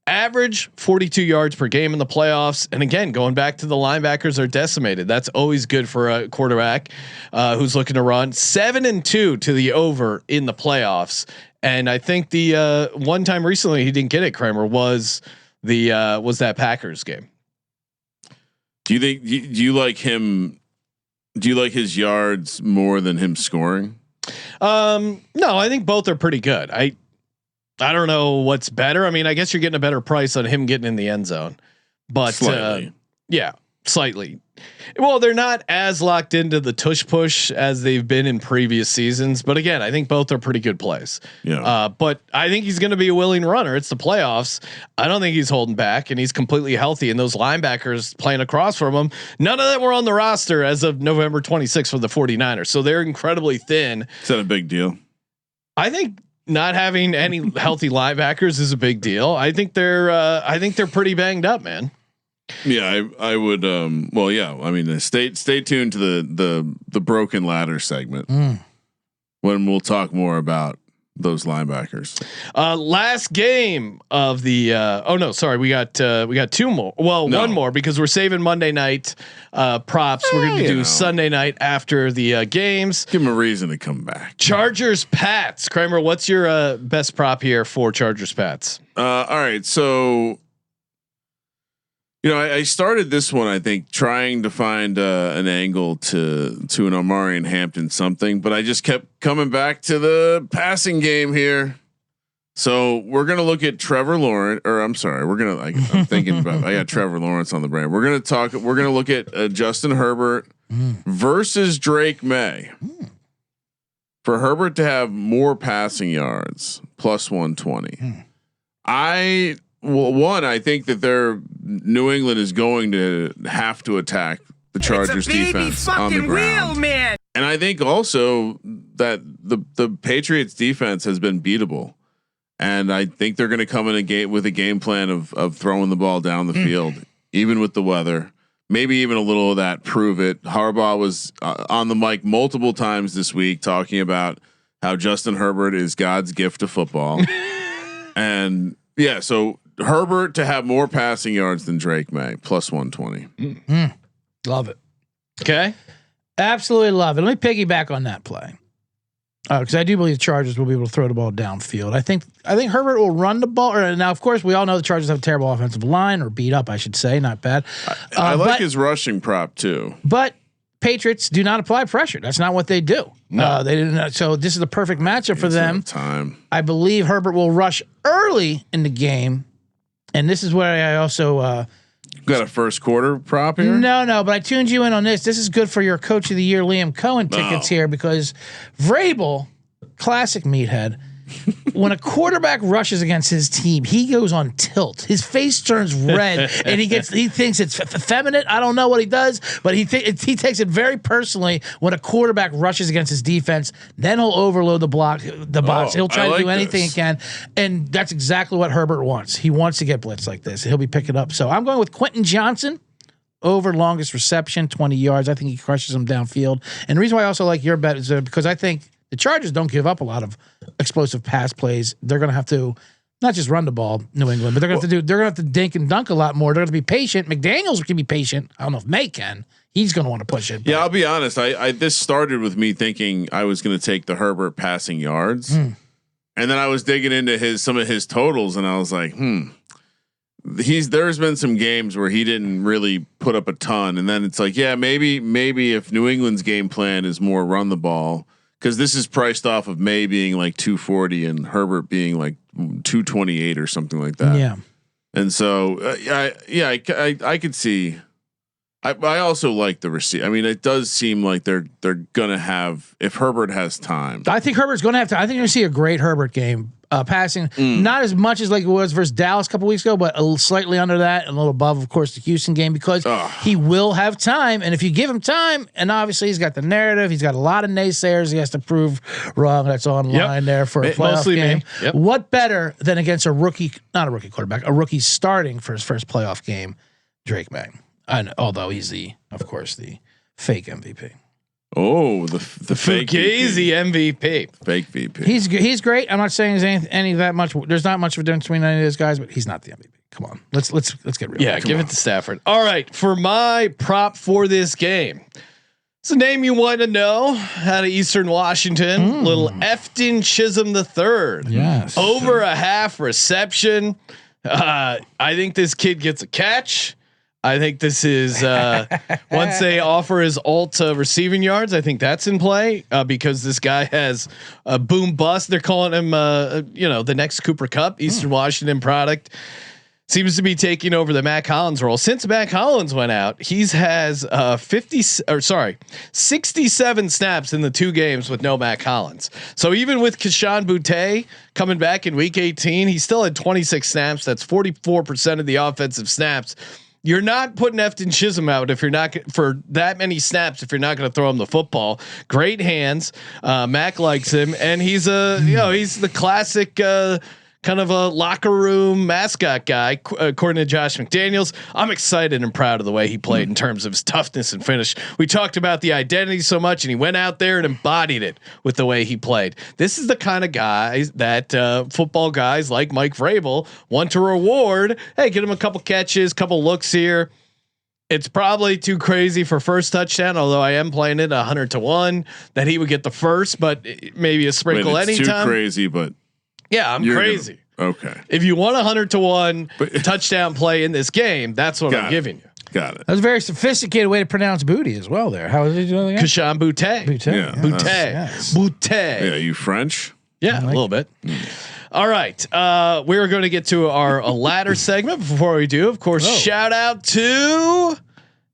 average 42 yards per game in the playoffs. And again, going back to the linebackers are decimated. That's always good for a quarterback who's looking to run. 7-2 to the over in the playoffs. And I think the one time recently he didn't get it, Kramer, was that Packers game. Do you like him? Do you like his yards more than him scoring? No, I think both are pretty good. I don't know what's better. I mean, I guess you're getting a better price on him getting in the end zone, but slightly. Slightly. Well, they're not as locked into the tush push as they've been in previous seasons. But again, I think both are pretty good plays. Yeah. But I think he's going to be a willing runner. It's the playoffs. I don't think he's holding back, and he's completely healthy. And those linebackers playing across from him, none of them were on the roster as of November 26th for the 49ers. So they're incredibly thin. Is that a big deal? I think not having any healthy linebackers is a big deal. I think they're pretty banged up, man. Yeah, I would. Well, yeah. I mean, stay tuned to the broken ladder segment when we'll talk more about those linebackers. Last game of the. We got 2 more. Well, one more because we're saving Monday night props. We're going to do Sunday night after the games. Give them a reason to come back. Chargers Pats. Kramer, what's your best prop here for Chargers Pats? All right, so. I started this one, I think, trying to find an angle to an Omari and Hampton something, but I just kept coming back to the passing game here. So we're gonna look at Trevor Lawrence, or I'm sorry, I'm thinking about. I got Trevor Lawrence on the brain. We're gonna look at Justin Herbert versus Drake May. For Herbert to have more passing yards, plus 120. I think that New England is going to have to attack the Chargers defense on the ground. Man. And I think also that the Patriots defense has been beatable. And I think they're going to come in with a game plan of throwing the ball down the field, even with the weather. Maybe even a little of that prove it. Harbaugh was on the mic multiple times this week talking about how Justin Herbert is God's gift to football. And yeah, so Herbert to have more passing yards than Drake May, plus 120. Love it. Okay. Absolutely love it. Let me piggyback on that play. Because I do believe the Chargers will be able to throw the ball downfield. I think Herbert will run the ball. Now, of course, we all know the Chargers have a terrible offensive line, or beat up, I should say. Not bad. I like his rushing prop too. But Patriots do not apply pressure. That's not what they do. No. They didn't. So this is the perfect matchup for them. Time. I believe Herbert will rush early in the game, and this is where I also. Got a first quarter prop here? No, but I tuned you in on this. This is good for your Coach of the Year Liam Cohen tickets here because Vrabel, classic meathead, when a quarterback rushes against his team, he goes on tilt. His face turns red, and he thinks it's effeminate. I don't know what he does, but he takes it very personally when a quarterback rushes against his defense. Then he'll overload the box. He'll try to do anything he can, and that's exactly what Herbert wants. He wants to get blitzed like this. He'll be picking up. So I'm going with Quentin Johnson over longest reception, 20 yards. I think he crushes him downfield. And the reason why I also like your bet is because I think the Chargers don't give up a lot of explosive pass plays. They're going to have to not just run the ball, New England, but they're going to have to dink and dunk a lot more. They're going to be patient. McDaniels can be patient. I don't know if May can. He's going to want to push it. Yeah, I'll be honest. I this started with me thinking I was going to take the Herbert passing yards, and then I was digging into some of his totals, and I was like, there's been some games where he didn't really put up a ton, and then it's like, yeah, maybe if New England's game plan is more run the ball. Because this is priced off of May being like 240 and Herbert being like 228 or something like that. Yeah, and so I could see. I also like the receive. I mean, it does seem like they're gonna have if Herbert has time. I think Herbert's going to have to. I think you're going to see a great Herbert game. Passing not as much as like it was versus Dallas a couple weeks ago, but slightly under that and a little above, of course, the Houston game because he will have time. And if you give him time, and obviously he's got the narrative, he's got a lot of naysayers he has to prove wrong. That's online there for a playoff game. Yep. What better than against a rookie quarterback, a rookie starting for his first playoff game, Drake May. Although he's of course, the fake MVP. Oh, the fake Fugazi MVP. Fake VP. He's great. I'm not saying there's any that much. There's not much of a difference between any of those guys, but he's not the MVP. Come on, let's get real. Yeah, give it to Stafford. All right, for my prop for this game, it's a name you want to know out of Eastern Washington. Little Efton Chisholm III. Yes, over a half reception. I think this kid gets a catch. I think this is once they offer his alt receiving yards. I think that's in play because this guy has a boom bust. They're calling him, the next Cooper Kupp, Eastern Washington product. Seems to be taking over the Mac Hollins role. Since Mac Hollins went out, has 67 snaps in the 2 games with no Mac Hollins. So even with Keyshawn Boutte coming back in week 18, he still had 26 snaps. That's 44% of the offensive snaps. You're not putting Efton Chisholm out if you're not for that many snaps. If you're not going to throw him the football, great hands. Mac likes him, and he's he's the classic kind of a locker room mascot guy, according to Josh McDaniels. I'm excited and proud of the way he played in terms of his toughness and finish. We talked about the identity so much, and he went out there and embodied it with the way he played. This is the kind of guys that football guys like Mike Vrabel want to reward. Hey, get him a couple catches, couple looks here. It's probably too crazy for first touchdown, although I am playing it 100-1 that he would get the first, but maybe a sprinkle anytime. Too crazy, but. Yeah, I'm crazy. Okay. If you want 100-1 touchdown play in this game, that's what I'm giving you. Got it. That's a very sophisticated way to pronounce booty as well. There, how did you do that? Keyshawn Boutte. Boutte. Boutte. Yeah, you French? Yeah, a little bit. All right, we're going to get to our ladder segment. Before we do, of course, shout out to.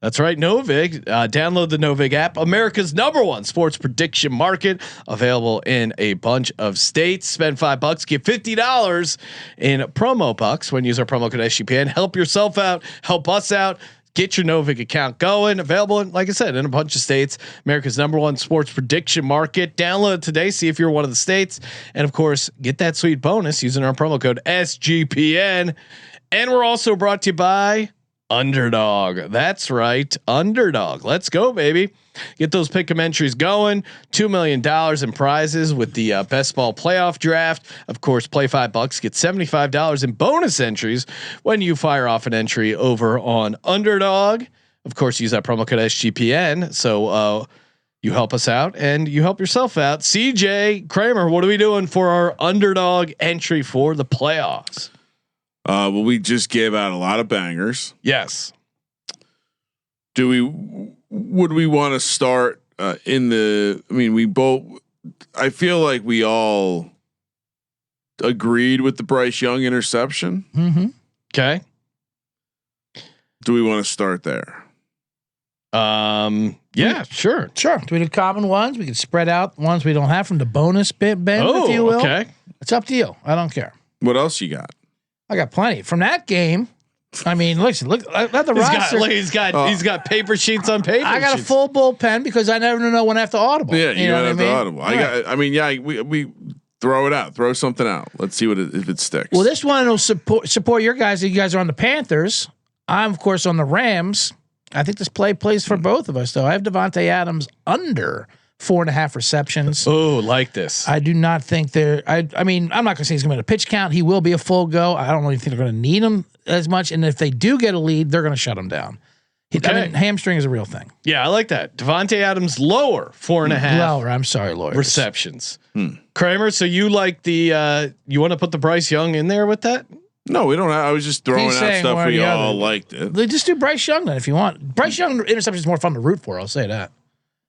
That's right, Novig. Download the Novig app, America's #1 sports prediction market, available in a bunch of states. Spend $5, get $50 in promo bucks when you use our promo code SGPN. Help yourself out, help us out. Get your Novig account going. Available, like I said, in a bunch of states. America's #1 sports prediction market. Download it today. See if you're one of the states, and of course, get that sweet bonus using our promo code SGPN. And we're also brought to you by Underdog. That's right, Underdog. Let's go, baby. Get those pick'em entries going. $2 million in prizes with the best ball playoff draft. Of course, play $5, get $75 in bonus entries when you fire off an entry over on Underdog. Of course, use that promo code SGPN. So you help us out and you help yourself out. CJ Kramer, what are we doing for our Underdog entry for the playoffs? Well, we just gave out a lot of bangers. Yes. Do we? would we want to start in the? I mean, we both. I feel like we all agreed with the Bryce Young interception. Mm-hmm. Okay. Do we want to start there? Yeah, sure. Sure. Do we do common ones? We can spread out ones we don't have from the bonus bit, Ben, if you will. Okay. It's up to you. I don't care. What else you got? I got plenty from that game. I mean, listen, look at the roster. He's got paper sheets on paper. I got a full bullpen because I never know when I have to audible. Yeah, you know went what after I mean? audible. I mean, yeah, we throw it out, throw something out. Let's see if it sticks. Well, this one will support your guys. You guys are on the Panthers. I'm, of course, on the Rams. I think this plays for both of us, though. I have Devontae Adams under 4.5 receptions. Oh, like this. I do not think they're. I mean, I'm not going to say he's going to be a pitch count. He will be a full go. I don't really think they're going to need him as much. And if they do get a lead, they're going to shut him down. Okay. I mean, hamstring is a real thing. Yeah, I like that. Devontae Adams lower 4.5. Lower. I'm sorry, lawyers. Receptions. Kramer, so you like the you want to put the Bryce Young in there with that? No, we don't. I was just throwing He's out saying stuff one or we the all other. liked it. They just do Bryce Young then if you want. Bryce Young interception is more fun to root for. I'll say that.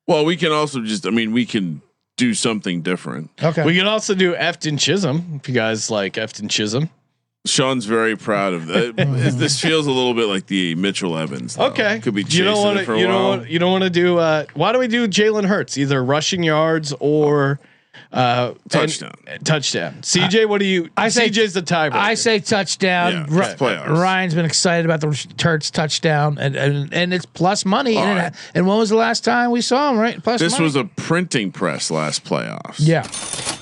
Well, we can also just. I mean, we can do something different. Okay. We can also do Efton Chisholm if you guys like Efton Chisholm. Sean's very proud of that. This feels a little bit like the Mitchell Evans. Though. Okay, could be. You don't want to. You don't want to do. Why do we do Jalen Hurts? Either rushing yards or touchdown. Touchdown. CJ, what do you? CJ's the tiebreaker. I say touchdown. Yeah, playoffs. Ryan's been excited about the Hurts touchdown, and it's plus money. And when was the last time we saw him? Right, plus. This money. was a printing press last playoffs. Yeah.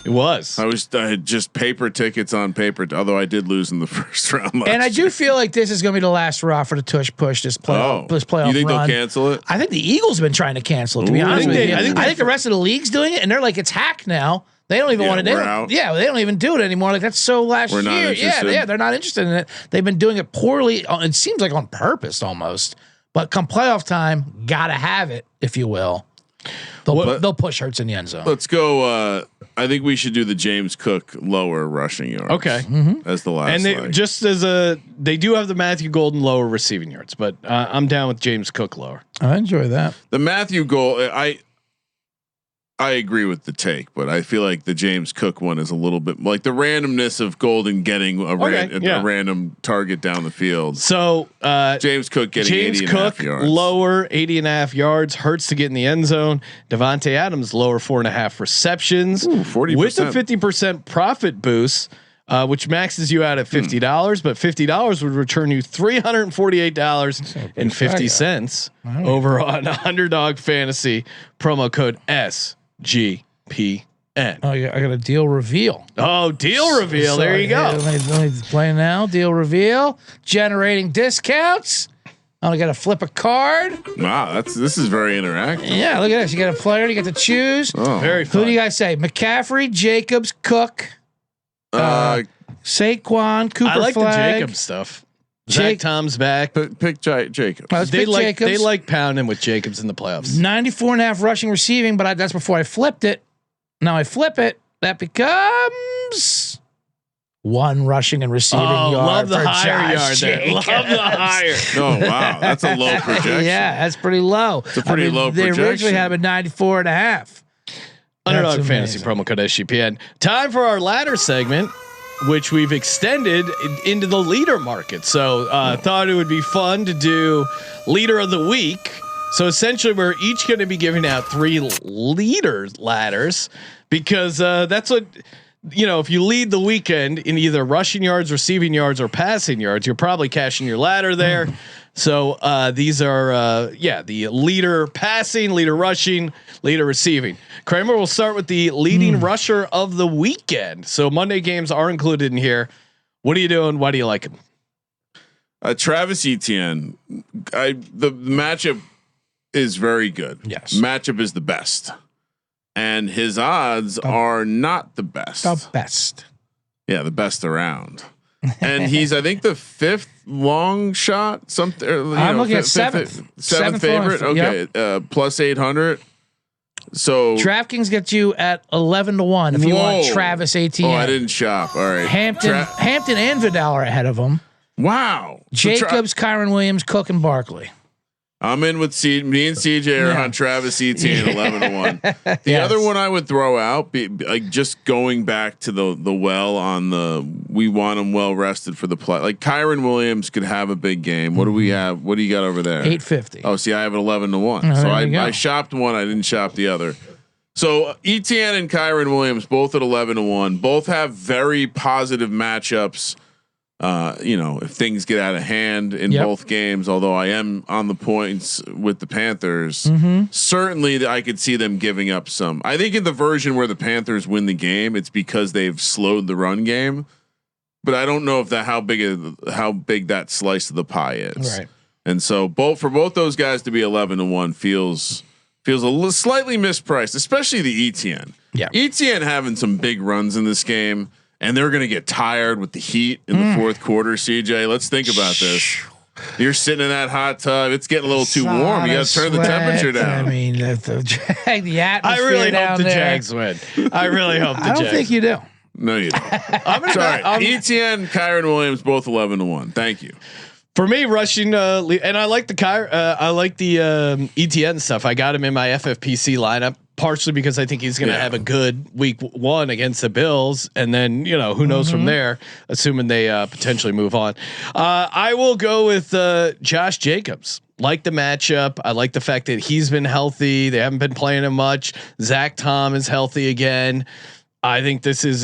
It was. I had just paper tickets on paper. Although I did lose in the first round. And I do feel like this is going to be the last hurrah for the tush push this playoff. This playoff you think run. they'll cancel it? I think the Eagles have been trying to cancel it. To be honest with you, I think the rest of the league's doing it, and they're like, it's hack now. They don't even want to do it. Yeah, they don't even do it anymore. Like that's so last We're year. not Yeah, they're not interested in it. They've been doing it poorly. It seems like on purpose almost. But come playoff time, gotta have it, if you will. They'll push Hurts in the end zone. Let's go. I think we should do the James Cook lower rushing yards. Okay, as the last. And they leg. just as they do have the Matthew Golden lower receiving yards, but I'm down with James Cook lower. I enjoy that. The Matthew goal. I agree with the take, but I feel like the James Cook one is a little bit like the randomness of Golden getting a random target down the field. So James Cook getting James 80.5 Cook yards. lower 80.5 yards. Hurts to get in the end zone. Devontae Adams lower 4.5 receptions. 40% with a 50% profit boost. Which maxes you out at $50, but $50 would return you $348.50 over on Underdog Fantasy promo code SGPN. Oh, yeah, I got a deal reveal. Oh, deal reveal! There you go. Let me play now. Deal reveal. Generating discounts. Oh, I got to flip a card. Wow, this is very interactive. Yeah, look at this. You got a player. You get to choose. Oh. Very fun. Who do you guys say? McCaffrey, Jacobs, Cook. Saquon, Cooper. I like Flag. the Jacobs stuff. Zach Tom's back. Pick Jacobs. They Jacobs. like pounding with Jacobs in the playoffs. 94.5 rushing receiving, but that's before I flipped it. Now I flip it. That becomes 1 rushing and receiving yard. Love the for higher Josh yard there. Jacobs. Love the higher. Oh wow, that's a low projection. Yeah, that's pretty low. It's a pretty low They projection. originally had him at 94.5. Underdog That's Fantasy amazing. promo code SGPN. Time for our ladder segment, which we've extended into the leader market. So thought it would be fun to do leader of the week. So essentially, we're each going to be giving out 3 leader ladders because that's what. If you lead the weekend in either rushing yards, receiving yards, or passing yards, you're probably cashing your ladder there. So these are the leader passing, leader rushing, leader receiving. Kramer will start with the leading rusher of the weekend. So Monday games are included in here. What are you doing? Why do you like him? Travis Etienne. The matchup is very good. Yes. Matchup is the best. And his odds are not the best. The best. Yeah, the best around. And he's, I think, the 5th long shot. Something. I'm looking at 7th. Seventh favorite. Okay, plus 800. So DraftKings gets you at 11-1 if you want Travis Etienne. Oh, I didn't shop. All right. Hampton and Vidal are ahead of him. Wow. Jacobs, Kyron Williams, Cook, and Barkley. I'm in with me and CJ are on Travis Etienne 11-1. The other one I would throw out, like just going back to the well on we want him well rested for the play. Like Kyron Williams could have a big game. What do we have? What do you got over there? 850. Oh, see, I have it 11-1. So I shopped one. I didn't shop the other. So Etienne and Kyron Williams both at 11-1. Both have very positive matchups. If things get out of hand in both games, although I am on the points with the Panthers, certainly I could see them giving up some. I think in the version where the Panthers win the game, it's because they've slowed the run game, but I don't know if how big that slice of the pie is. Right. And so for both those guys to be 11-1 feels a little slightly mispriced, especially the Etienne. Yeah. Etienne having some big runs in this game. And they're going to get tired with the heat in the fourth quarter. CJ, let's think about this. You're sitting in that hot tub. It's getting a little too warm. You got to turn the temperature down. I mean, the atmosphere. I really hope the there. Jags win. I really hope the Jags. I don't think you do. No, you don't. Sorry. Etienne, Kyron Williams, both 11-1. Thank you. For me, rushing, and I like the ETN stuff. I got him in my FFPC lineup partially because I think he's going to have a good week 1 against the Bills, and then who knows from there, assuming they potentially move on. I will go with Josh Jacobs. Like the matchup. I like the fact that he's been healthy. They haven't been playing him much. Zach Tom is healthy again. I think this is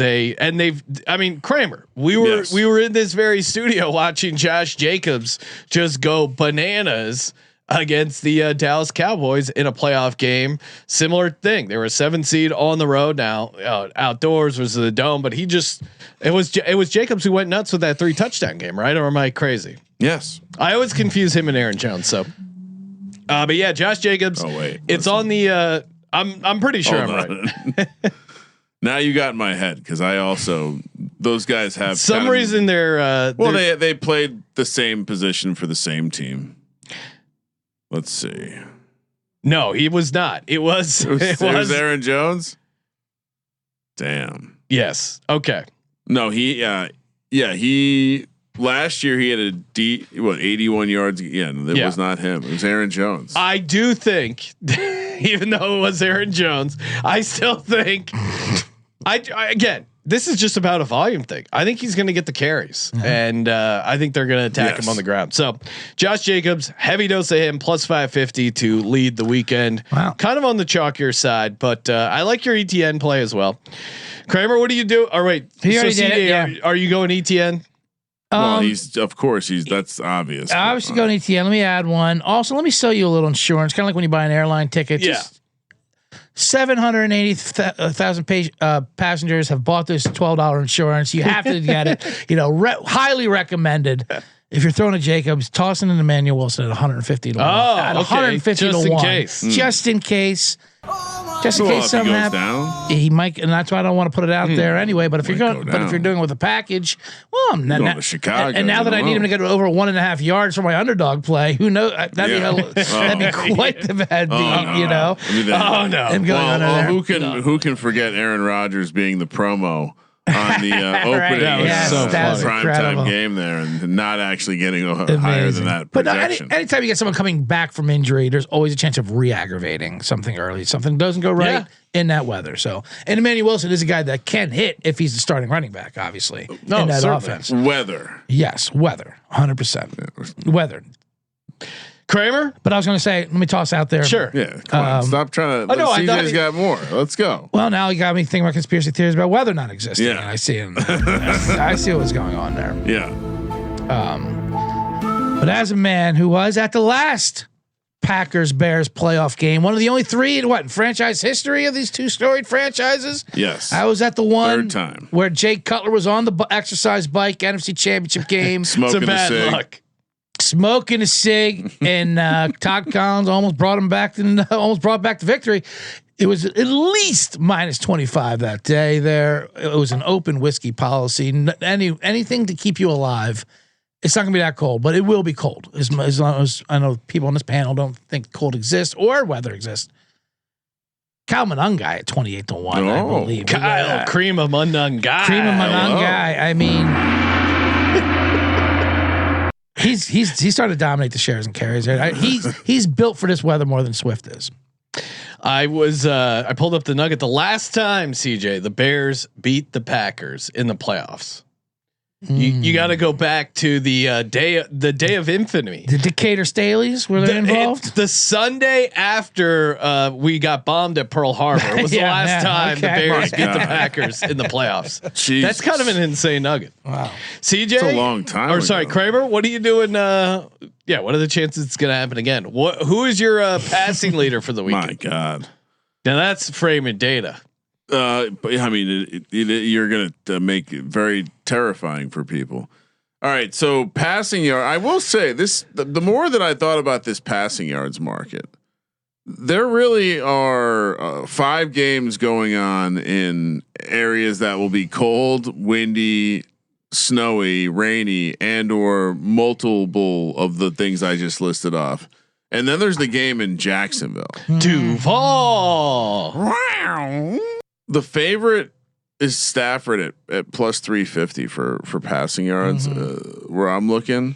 Kramer, we were in this very studio watching Josh Jacobs just go bananas against the Dallas Cowboys in a playoff game. Similar thing. They were a 7 seed on the road. Now outdoors was the dome, but it was Jacobs who went nuts with that 3 touchdown game, right? Or am I crazy? Yes. I always confuse him and Aaron Jones. So, but yeah, Josh Jacobs. Oh wait, it's on the. I'm pretty sure I'm right. Now you got in my head because I also those guys have some reason they're they played the same position for the same team. Let's see. No, he was not. It was Aaron Jones. Damn. Yes. Okay. No, he last year he had 81 yards. Yeah, it was not him. It was Aaron Jones. I do think, even though it was Aaron Jones, I still think. I again, this is just about a volume thing. I think he's going to get the carries, and I think they're going to attack him on the ground. So, Josh Jacobs, heavy dose of him, plus 550 to lead the weekend. Wow. Kind of on the chalkier side, but I like your ETN play as well. Kramer, what do you do? Oh wait, are you going ETN? Well, that's obvious. Obviously going ETN. Let me add one. Also, let me sell you a little insurance, kind of like when you buy an airline ticket. Yeah. 780,000 passengers have bought this $12 insurance. You have to get it. Highly recommended. If you're throwing a Jacobs, tossing in Emmanuel Wilson at 150 to 1. At 150 just to 1. Just in case. Just in case something happens, he might, and that's why I don't want to put it out there anyway. But if you're going, if you're doing it with a package, well, I'm going to Chicago, and now that I need him to get over 1.5 yards for my underdog play, who knows? That'd be quite the bad beat, you know. Oh no! Who can forget Aaron Rodgers being the promo on the opening primetime game there and not actually getting higher than that projection. But anytime you get someone coming back from injury, there's always a chance of re-aggravating something early. Something doesn't go right in that weather. So, and Emmanuel Wilson is a guy that can hit if he's the starting running back, obviously, in that offense. Weather. Yes, weather. 100%. Weather. Kramer? But I was going to say, let me toss out there. Sure. Yeah. Come on. Stop trying to. CJ's got more. Let's go. Well, now you got me thinking about conspiracy theories about weather not existing. Yeah. And I see him. I see what's going on there. Yeah. But as a man who was at the last Packers Bears playoff game, one of the only 3 in franchise history of these 2 storied franchises. Yes. I was at the one 3rd time where Jake Cutler was on the exercise bike, NFC Championship game. Smoking it's a bad cig. luck. Smoking a cig, and Todd Collins almost brought back the victory. It was at least minus 25 that day. There, it was an open whiskey policy. Anything to keep you alive. It's not going to be that cold, but it will be cold as long as I know people on this panel don't think cold exists or weather exists. Kyle Monangai at 28 to 1. I believe Kyle Cream of Monangai. I mean. He's starting to dominate the shares and carries. He's built for this weather more than Swift is. I pulled up the nugget the last time, CJ, the Bears beat the Packers in the playoffs. You got to go back to the day of infamy. The Decatur Staleys, were they involved? The Sunday after we got bombed at Pearl Harbor was the last time the Bears beat the Packers in the playoffs. Jesus. That's kind of an insane nugget. Wow. CJ, It's a long time Or sorry, ago. Kramer, what are you doing? Yeah, what are the chances it's going to happen again? Who is your passing leader for the weekend? My God. Now that's framing data. But I mean, you're going to make it very terrifying for people. All right. So passing yard, I will say this, the more that I thought about this passing yards market, there really are 5 games going on in areas that will be cold, windy, snowy, rainy, and or multiple of the things I just listed off. And then there's the game in Jacksonville. Duval. The favorite is Stafford at plus 350 for passing yards, where I'm looking.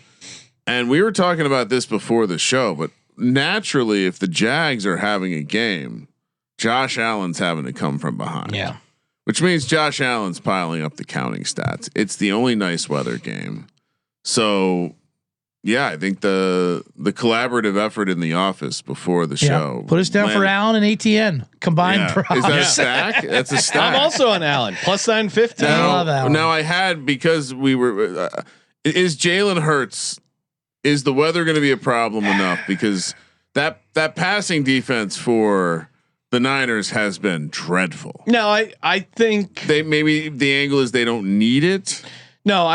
And we were talking about this before the show, but naturally, if the Jags are having a game, Josh Allen's having to come from behind. Yeah. Which means Josh Allen's piling up the counting stats. It's the only nice weather game. So yeah, I think the collaborative effort in the office before the show. Put us down for Allen and ATN combined. Yeah. Is that a stack? That's a stack. I'm also on Allen plus 950. I love Allen. Now I had, because we were, is Jalen Hurts, is the weather going to be a problem enough? Because that passing defense for the Niners has been dreadful. No, I think maybe the angle is they don't need it. No,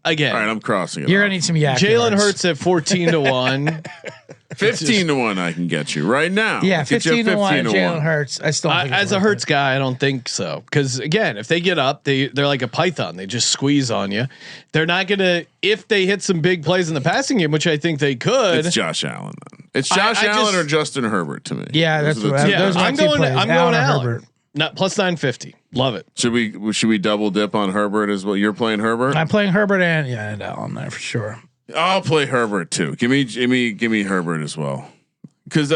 again. All right, I'm crossing it. You're gonna need some yak. Jalen yards. Hurts at 14-1. 15-1. I can get you right now. Yeah, Get you 15-1. Jalen Hurts. I still think as a Hurts guy, I don't think so. Because again, if they get up, they're like a python. They just squeeze on you. They're not gonna, if they hit some big plays in the passing game, which I think they could. It's Josh Allen. Then. It's Josh Allen or Justin Herbert to me. Yeah, that's Those are what the two. those are my I'm two going. plays, I'm going or Allen. Herbert. Not plus 950. Love it. Should we double dip on Herbert as well? You're playing Herbert. I'm playing Herbert and Allen there for sure. I'll play Herbert too. Give me Herbert as well. Because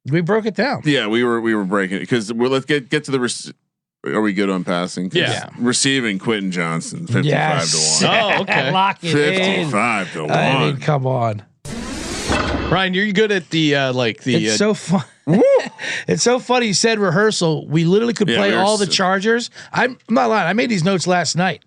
we broke it down. Yeah, we were breaking it because let's get to the. Are we good on passing? Yeah. Receiving Quentin Johnson 55 to 1. Oh, okay. Lock it in. 55 to 1. I mean, come on. Ryan, you're good at the It's so fun. It's so funny. You said rehearsal. We literally could play all the Chargers. I'm not lying. I made these notes last night.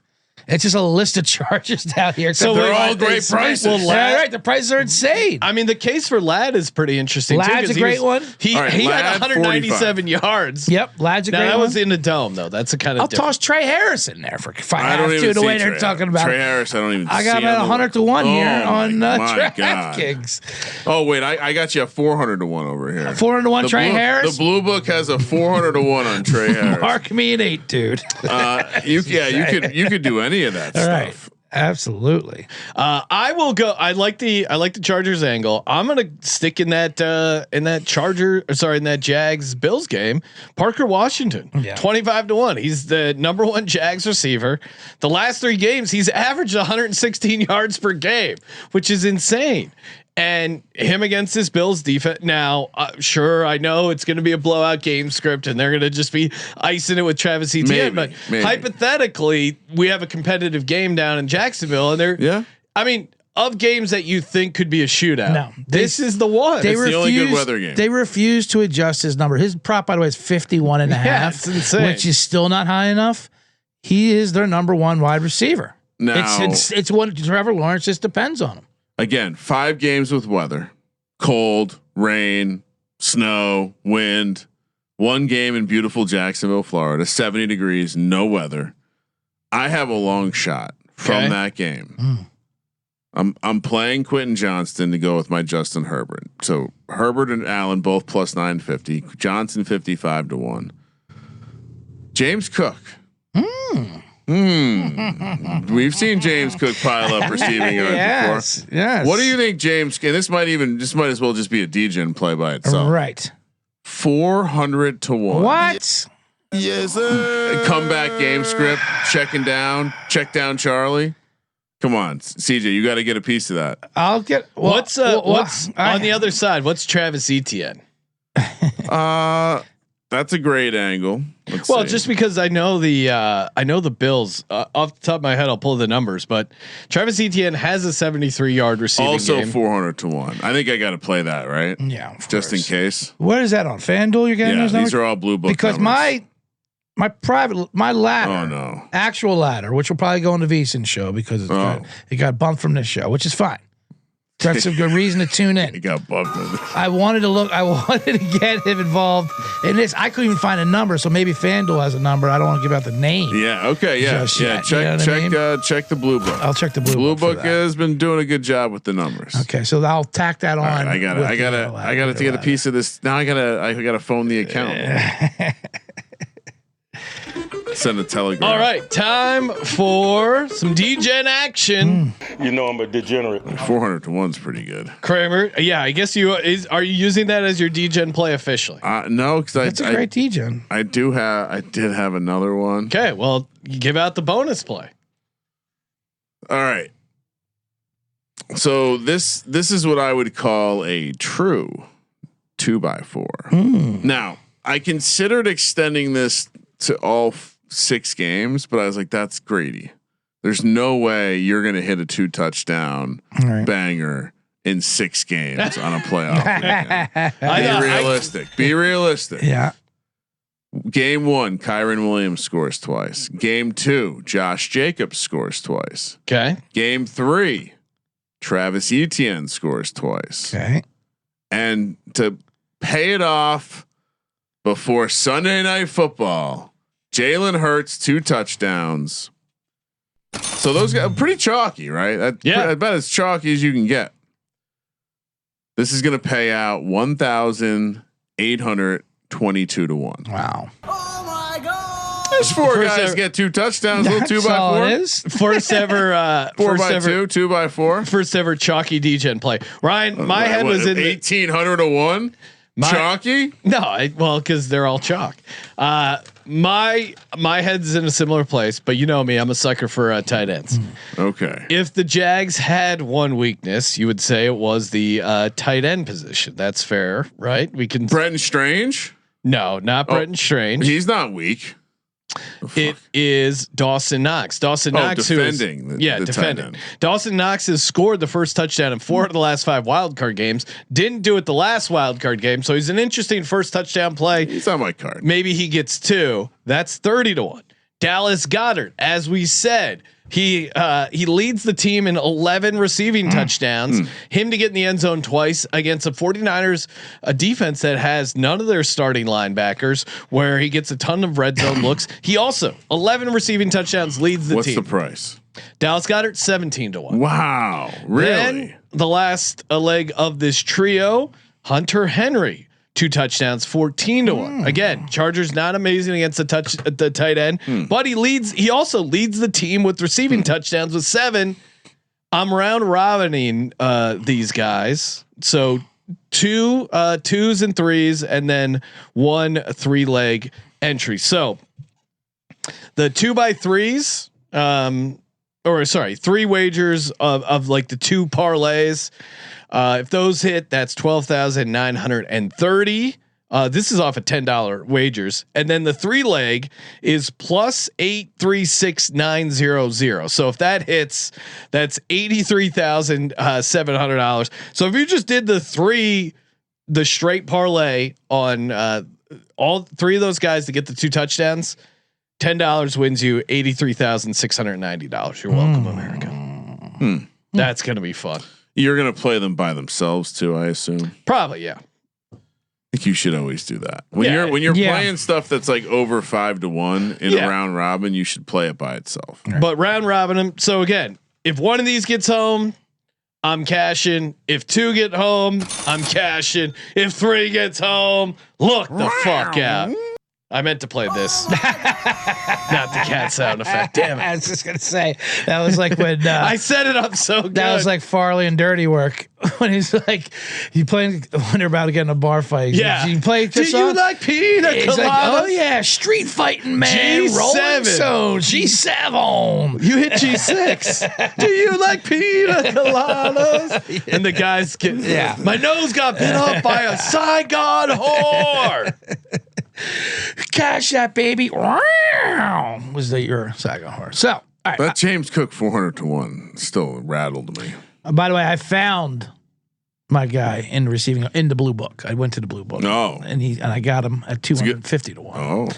It's just a list of Chargers down here. So they're all great prices. Well, yeah, right. The prices are insane. I mean, the case for Ladd is pretty interesting. Ladd's too, a great one. He All right, had Ladd, 197 yards. Yep, Ladd's a Now great that one. was in the dome though. That's a kind of. I'll toss Trey Harris in there for if I I don't have even to. The see way they're Trey talking about Trey Harris. I don't even. I got see him at 100 to 1 here on DraftKings. DraftKings. Oh wait, I got you a 400 to 1 over here. 400 to 1 Trey Harris. The blue book has a 400 to 1 on Trey Harris. Mark me an 8, dude. You could do any of that All stuff. right. Absolutely. I will go. I like the Chargers angle. I'm gonna stick in that Jags Bills game. Parker Washington, 25 to 1. He's the number 1 Jags receiver. The last 3 games, he's averaged 116 yards per game, which is insane. And him against this Bills defense. Now, sure, I know it's going to be a blowout game script, and they're going to just be icing it with Travis Etienne. But hypothetically, we have a competitive game down in Jacksonville, and they're I mean, of games that you think could be a shootout, no, this is the one. It's the only good weather game. They refuse to adjust his number. His prop, by the way, is 51 and a half, it's insane. which is still not high enough. He is their number 1 wide receiver. Now, it's one. Trevor Lawrence just depends on him. Again, 5 games with weather, cold, rain, snow, wind. 1 game in beautiful Jacksonville, Florida, 70 degrees, no weather. I have a long shot from that game. I'm playing Quentin Johnston to go with my Justin Herbert. So Herbert and Allen both plus 950. Johnson 55 to 1. James Cook. We've seen James Cook pile up receiving yards before. Yes. What do you think, James? And this might as well just be a Degen play by itself. Right. 400 to 1. What? Yes, sir. Comeback game script. Check down Charlie. Come on, CJ, you got to get a piece of that. I'll get. What's on the other side? What's Travis Etienne? That's a great angle. Well, just because I know the Bills off the top of my head, I'll pull the numbers, but Travis Etienne has a 73-yard receiving also game. 400 to 1. I think I got to play that, right? Yeah, of just in course. case. What is that on FanDuel? You're getting Yeah, those these numbers? are all blue book. Because numbers. my ladder. Oh no. Actual ladder, which will probably go on the VSiN show because it got bumped from this show, which is fine. That's a good reason to tune He in. got bumped. I wanted to get him involved in this. I couldn't even find a number, so maybe FanDuel has a number. I don't want to give out the name. Yeah. Okay. Yeah. Just Yeah. yet, you know Check. what I mean? Check the blue book. I'll check the blue Blue book. book for that. has been doing a good job with the numbers. Okay, so I'll tack that on. All right, I gotta get a piece of this. Now I gotta phone the account. Send a telegram. All right, time for some DGen action. You know I'm a degenerate. 400 to 1's pretty good. Kramer, yeah, I guess are you using that as your DGen play officially? No, because That's a great DJ. I did have another one. Okay, well, you give out the bonus play. All right. So this is what I would call a true 2x4. Now I considered extending this to all 6 games, but I was like, that's greedy. There's no way you're going to hit a 2 touchdown banger in 6 games on a playoff weekend. Be realistic. Yeah. Game 1, Kyron Williams scores twice. Game 2, Josh Jacobs scores twice. Okay. Game 3, Travis Etienne scores twice. Okay. And to pay it off before Sunday Night Football, Jalen Hurts 2 touchdowns. So those guys are pretty chalky, right? I bet as chalky as you can get. This is going to pay out 1,822 to 1. Wow. There's 4 guys get 2 touchdowns. Little 2x4. It is. First ever 4x2, 2x4. First ever chalky DGen play. Ryan, my head was in 1,800 to 1. Chalky? No, because they're all chalk. My head's in a similar place, but you know me, I'm a sucker for tight ends. Okay. If the Jags had one weakness, you would say it was the tight end position. That's fair, right? We can. Brenton Strange? No, not Brenton Strange. He's not weak. It is Dawson Knox. Dawson Knox, defending. Defending. Dawson Knox has scored the first touchdown in 4 of the last 5 wildcard games. Didn't do it the last wildcard game, so he's an interesting first touchdown play. He's on my card. Maybe he gets 2. That's 30 to 1. Dallas Goedert, as we said, he leads the team in 11 receiving touchdowns. Him to get in the end zone twice against a 49ers a defense that has none of their starting linebackers, where he gets a ton of red zone looks. He also 11 receiving touchdowns, leads the team. What's the price? Dallas Goedert 17 to 1. Wow, really? Then the last leg of this trio, Hunter Henry. 2 touchdowns, 14 to 1. Again, Chargers not amazing against the tight end, but he also leads the team with receiving touchdowns with 7. I'm round robining these guys. So 2 2s and 3s, and then 1 3-leg entry. So the 2x3s, 3 wagers of like the 2 parlays. If those hit, that's 12,930. This is off of $10 wagers, and then the 3-leg is plus 836,900. So if that hits, that's $83,700. So if you just did the straight parlay on all 3 of those guys to get the 2 touchdowns, $10 wins you $83,690. You're welcome, America. That's gonna be fun. You're going to play them by themselves too, I assume. Probably, yeah. I think you should always do that. When you're playing stuff that's like over 5 to 1 in a round robin, you should play it by itself. Right. But round robin them. So again, if one of these gets home, I'm cashing. If 2 get home, I'm cashing. If 3 gets home, look the fuck out. I meant to play this, not the cat sound effect. Damn it! I was just gonna say that was like when I set it up so good. That was like Farley and Dirty Work when he's like, you playing when they're about to get in a bar fight. Yeah. You play Do this you song? like pina He's coladas? like, oh yeah, street fighting man, G7. Rolling Stone, G7. You hit G6. Do you like pina coladas? And the guys get, my nose got bit off by a Saigon whore. Cash that baby. Was that your Saigon whore? So, all right. That James Cook 400-1 still rattled me. By the way, I found my guy in the blue book. I went to the blue book. No. And I got him at 250 to 1. Oh.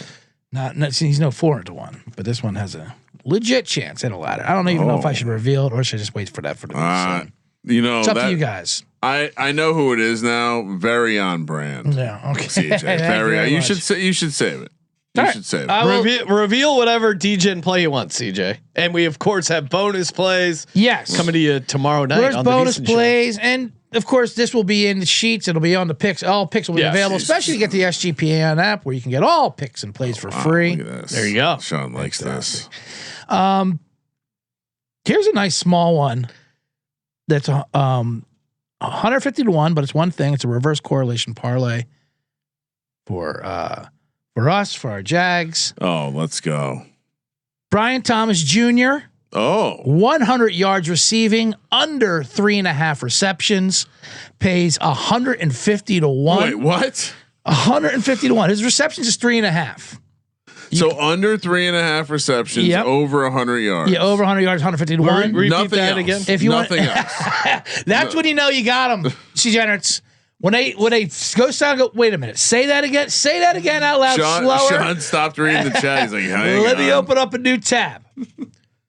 Not he's no 400 to 1, but this one has a legit chance at a ladder. I don't even know if I should reveal it or should I just wait for that for the news. You know, it's up to you guys. I know who it is now. Very on brand. Yeah. Okay. CJ. Very. You should save it. You should save it. Reveal whatever DJ play you want, CJ. And we of course have bonus plays. Yes. Coming to you tomorrow night. There's on bonus the plays, and of course this will be in the sheets. It'll be on the picks. All picks will be available, especially to get the SGPN app where you can get all picks and plays for free. Look at this. There you go. Sean likes this. Here's a nice small one. That's 150 to 1, but it's one thing. It's a reverse correlation parlay for us, for our Jags. Oh, let's go. Brian Thomas Jr. 100 yards receiving, under 3.5 receptions, pays 150 to 1. Wait, what? 150 to 1. His receptions is 3.5. So under 3.5 receptions, over 100 yards. Yeah, over 100 yards, 150 to 1. Repeat that again. If you Nothing want, else. that's when you know you got them. Degenerates. When they go sound, go. Wait a minute. Say that again. Say that again out loud. Slower. Sean stopped reading the chat. He's like, let me open up a new tab.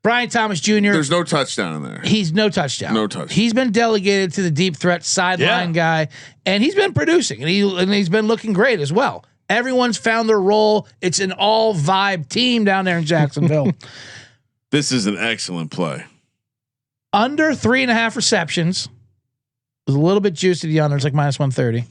Brian Thomas Jr. There's no touchdown in there. He's no touchdown. No touchdown. He's been delegated to the deep threat sideline guy, and he's been producing, and he's been looking great as well. Everyone's found their role. It's an all vibe team down there in Jacksonville. This is an excellent play. Under 3.5 receptions. It was a little bit juicy to the under. It's like minus 130.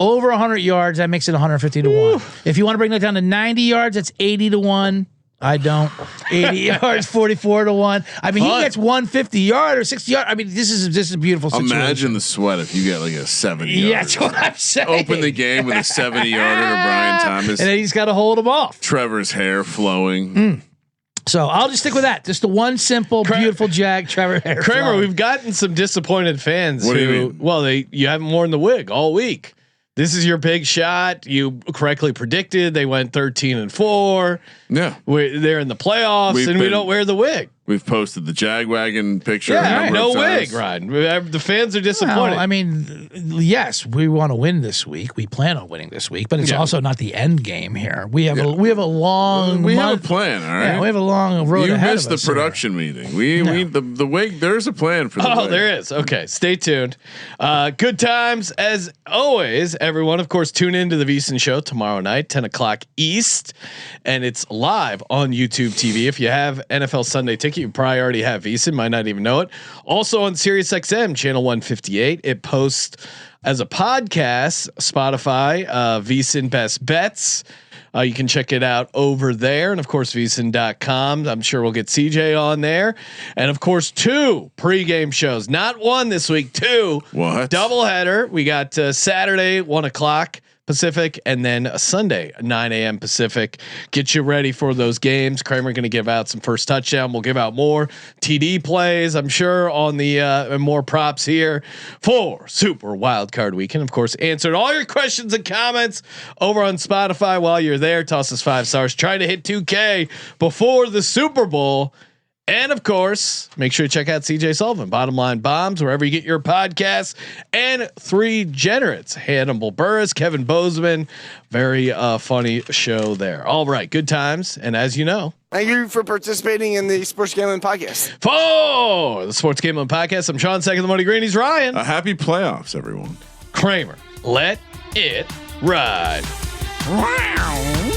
Over 100 yards, that makes it 150 to 1. If you want to bring that down to 90 yards, that's 80 to 1. I don't. 80 yards, 44 to 1. I mean, he gets 150 yard or 60 yard. I mean, this is a beautiful situation. Imagine the sweat if you get like a 70 yarder. Yeah, that's what I'm saying. Open the game with a 70 yarder to Brian Thomas. And then he's got to hold him off. Trevor's hair flowing. So I'll just stick with that. Just the one simple, beautiful Jag, Trevor hair. Kramer, we've gotten some disappointed fans What do you mean? Well, you haven't worn the wig all week. This is your big shot. You correctly predicted they went 13-4. Yeah, they're in the playoffs, we don't wear the wig. We've posted the Jagwagon picture. Yeah, no wig, Ryan. The fans are disappointed. Well, I mean, yes, we want to win this week. We plan on winning this week, but it's also not the end game here. We have a long. We have a plan. All right, yeah, we have a long road ahead of us. You missed the production meeting. We the wig. There's a plan for the wig. There is. Okay, stay tuned. Good times as always, everyone. Of course, tune into the VSiN show tomorrow night, 10:00 East, and it's live on YouTube TV. If you have NFL Sunday ticket, you probably already have VSiN, might not even know it. Also on SiriusXM channel 158, it posts as a podcast, Spotify, VSiN Best Bets. You can check it out over there. And of course, VSiN.com. I'm sure we'll get CJ on there. And of course, 2 pregame shows, not 1 this week, 2. What? Doubleheader. We got Saturday, 1:00 Pacific, and then a Sunday, 9 a.m. Pacific. Get you ready for those games. Kramer going to give out some first touchdown. We'll give out more TD plays, I'm sure, on the more props here for Super Wildcard Weekend. Of course, answered all your questions and comments over on Spotify while you're there. Toss us 5 stars. Try to hit 2K before the Super Bowl. And of course, make sure you check out CJ Sullivan, Bottom Line Bombs, wherever you get your podcasts, and 3 Generates, Hannibal Burris, Kevin Bozeman. Very funny show there. All right, good times. And as you know, thank you for participating in the Sports Gambling Podcast. For the Sports Gambling Podcast, I'm Sean, second the Money Green. He's Ryan. Happy playoffs, everyone. Kramer, let it ride. Wow.